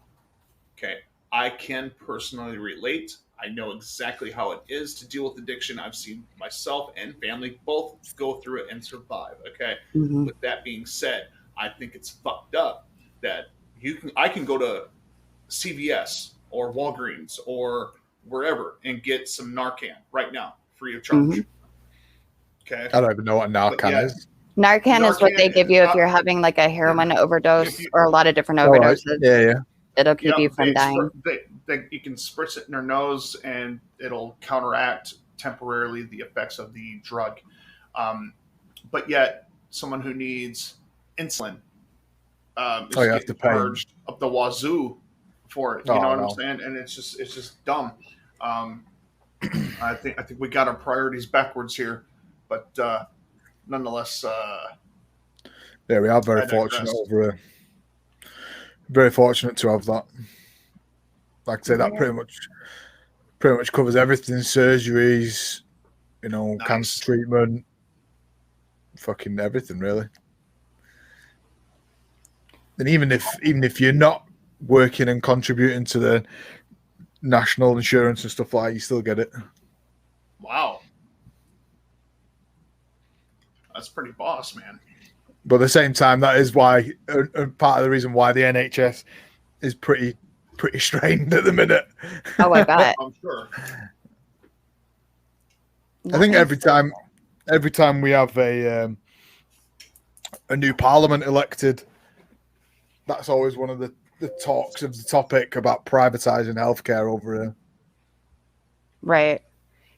Okay. I can personally relate. I know exactly how it is to deal with addiction. I've seen myself and family both go through it and survive. Okay. Mm-hmm. With that being said, I think it's fucked up that I can go to CVS or Walgreens or wherever and get some Narcan right now, free of charge. Mm-hmm. Okay. I don't even know what Narcan is. Narcan is what they give you if you're having like a heroin overdose or a lot of different overdoses. Right. Yeah. It'll keep you from dying. You can spritz it in their nose and it'll counteract temporarily the effects of the drug. But yet, someone who needs insulin, is you have getting to pay. charged up the wazoo for it. You know what I'm saying? And it's just dumb. I think we got our priorities backwards here, but nonetheless, yeah, we are very fortunate very fortunate to have that. Like I say, that pretty much covers everything: surgeries, cancer treatment, fucking everything, really. And even if you're not working and contributing to the national insurance and stuff like that, you still get it. Wow. That's pretty boss, man. But at the same time, that is why part of the reason why the NHS is pretty strained at the minute. Oh, I bet. I'm sure. I think every time we have a new parliament elected, that's always one of the talks of the topic about privatizing healthcare over here. Right.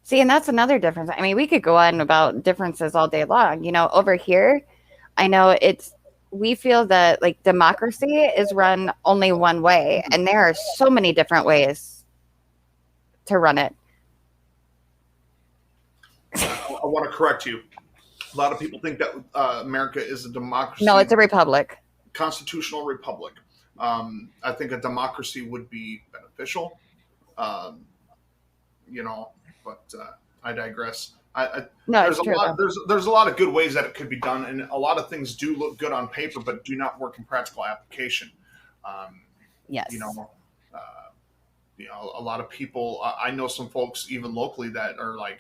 See, and that's another difference. I mean, we could go on about differences all day long. Over here, I know we feel that like democracy is run only one way, and there are so many different ways to run it. I want to correct you. A lot of people think that America is a democracy. No, it's a republic. Constitutional republic. I think a democracy would be beneficial. But I digress. There's a lot of good ways that it could be done, and a lot of things do look good on paper, but do not work in practical application. Yes. A lot of people. I know some folks even locally that are like,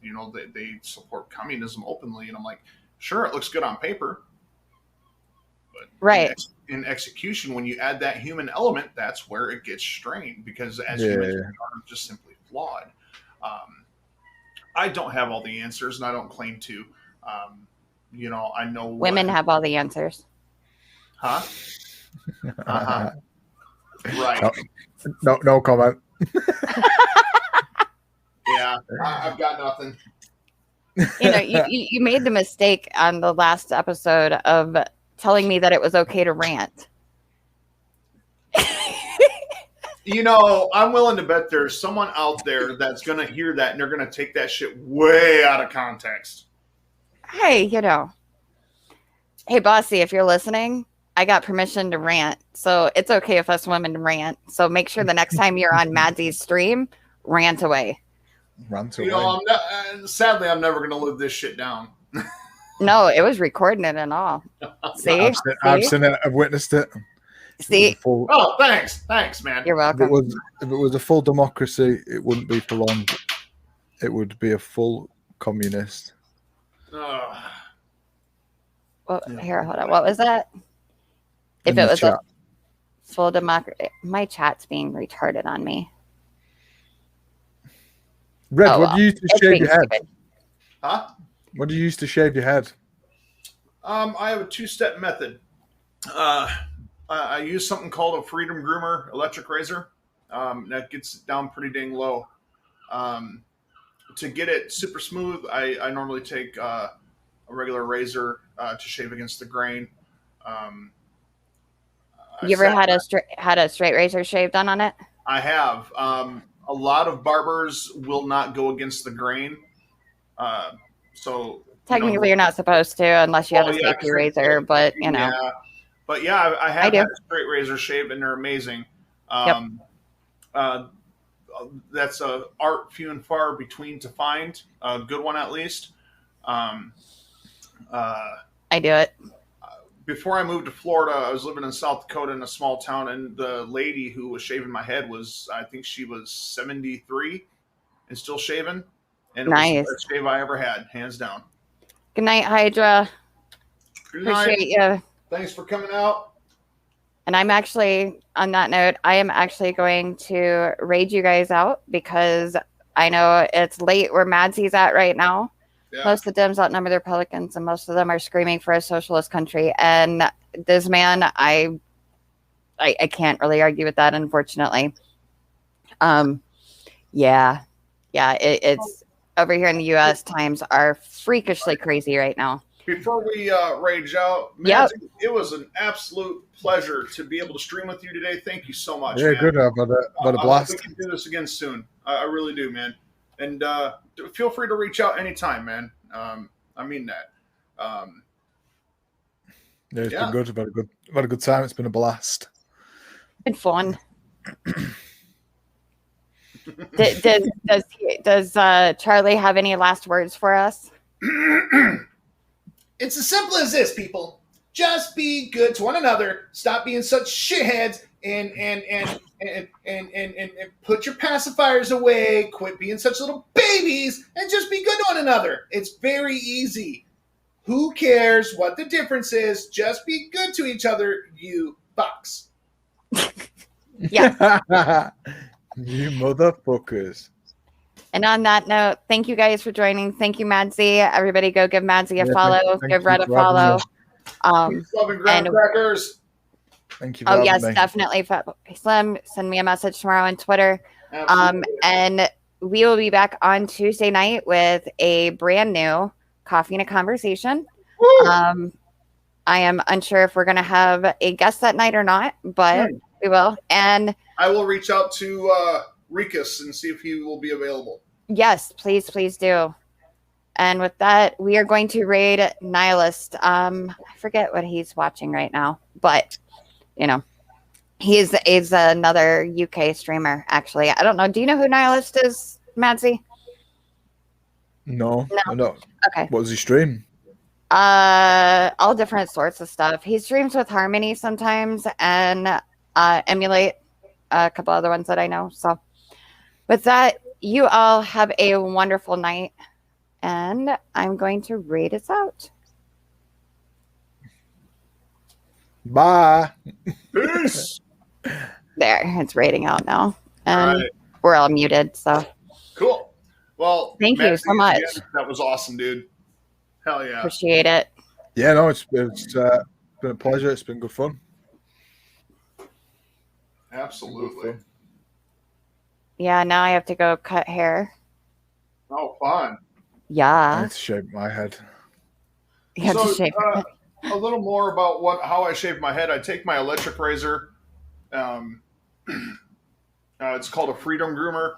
they support communism openly, and I'm like, sure, it looks good on paper, but right in execution, when you add that human element, that's where it gets strained, because as humans we are just simply flawed. I don't have all the answers, and I don't claim to. I know women have all the answers. Huh? Uh-huh. Right. No comment. Yeah, I've got nothing. You made the mistake on the last episode of telling me that it was okay to rant. I'm willing to bet there's someone out there that's going to hear that and they're going to take that shit way out of context. Hey, Hey, Bossy, if you're listening, I got permission to rant. So it's okay if us women rant. So make sure the next time you're on Madzy's stream, rant away. Rant away. Sadly, I'm never going to live this shit down. No, it was recording it and all. See? I've seen it. I've witnessed it. See? Thanks, man. You're welcome. If it was a full democracy, it wouldn't be for long. It would be a full communist. Well, here, hold on. What was that? If it was a full democracy, my chat's being retarded on me. Red, what do you use to shave your head? Stupid. Huh? What do you use to shave your head? I have a two-step method. I use something called a Freedom Groomer electric razor. That gets it down pretty dang low. To get it super smooth, I normally take a regular razor to shave against the grain. You ever had a straight razor shave done on it? I have. A lot of barbers will not go against the grain. So technically, you're not supposed to unless you have a safety razor. But Yeah. But yeah, I have had a straight razor shave, and they're amazing. That's a art few and far between to find a good one, at least. I do it. Before I moved to Florida, I was living in South Dakota in a small town, and the lady who was shaving my head I think she was 73 and still shaving. And it was the best shave I ever had, hands down. Good night, Hydra. Good night. Appreciate you. Thanks for coming out. And I'm actually, on that note, I am actually going to raid you guys out because I know it's late where Madzy's at right now. Yeah. Most of the Dems outnumber the Republicans, and most of them are screaming for a socialist country. And this man, I can't really argue with that, unfortunately. It's over here in the U.S. Times are freakishly crazy right now. Before we rage out, Yep. Madzy, it was an absolute pleasure to be able to stream with you today. Thank you so much. Yeah, man. good. I've had a I hope blast. we can do this again soon. I really do, man. And feel free to reach out anytime, man. I mean that. Yeah, it's been good. I've had a good time. It's been a blast. Been fun. Does Charlie have any last words for us? It's as simple as this, people. Just be good to one another. Stop being such shitheads and put your pacifiers away. Quit being such little babies and just be good to one another. It's very easy. Who cares what the difference is? Just be good to each other, you fucks. Yeah. You motherfuckers. And on that note, thank you guys for joining. Thank you, Madzy. Everybody go give Madzy a follow. Give Red a follow. Peace, love, and graham crackers. Thank you for having me. Definitely. Slim, send me a message tomorrow on Twitter. And we will be back on Tuesday night with a brand new Coffee and a Conversation. I am unsure if we're going to have a guest that night or not, but we will. And I will reach out to Rikus and see if he will be available. Yes, please do. And with that, we are going to raid Nihilist. I forget what he's watching right now, but he's another UK streamer. Actually, I don't know. Do you know who Nihilist is, Madzy? No. Okay. What does he stream? All different sorts of stuff. He streams with Harmony sometimes and Emulate, a couple other ones that I know. So with that, you all have a wonderful night, and I'm going to raid us out. Bye. Peace. There, it's raiding out now, and we're all muted. So cool. Well, thank you so much. That was awesome, dude. Hell yeah. Appreciate it. Yeah, no, it's been a pleasure. It's been good fun. Absolutely. Yeah, now I have to go cut hair. Oh, fun. Yeah. I need to shave my head. You have to shave your head. A little more about how I shave my head. I take my electric razor. It's called a Freedom Groomer.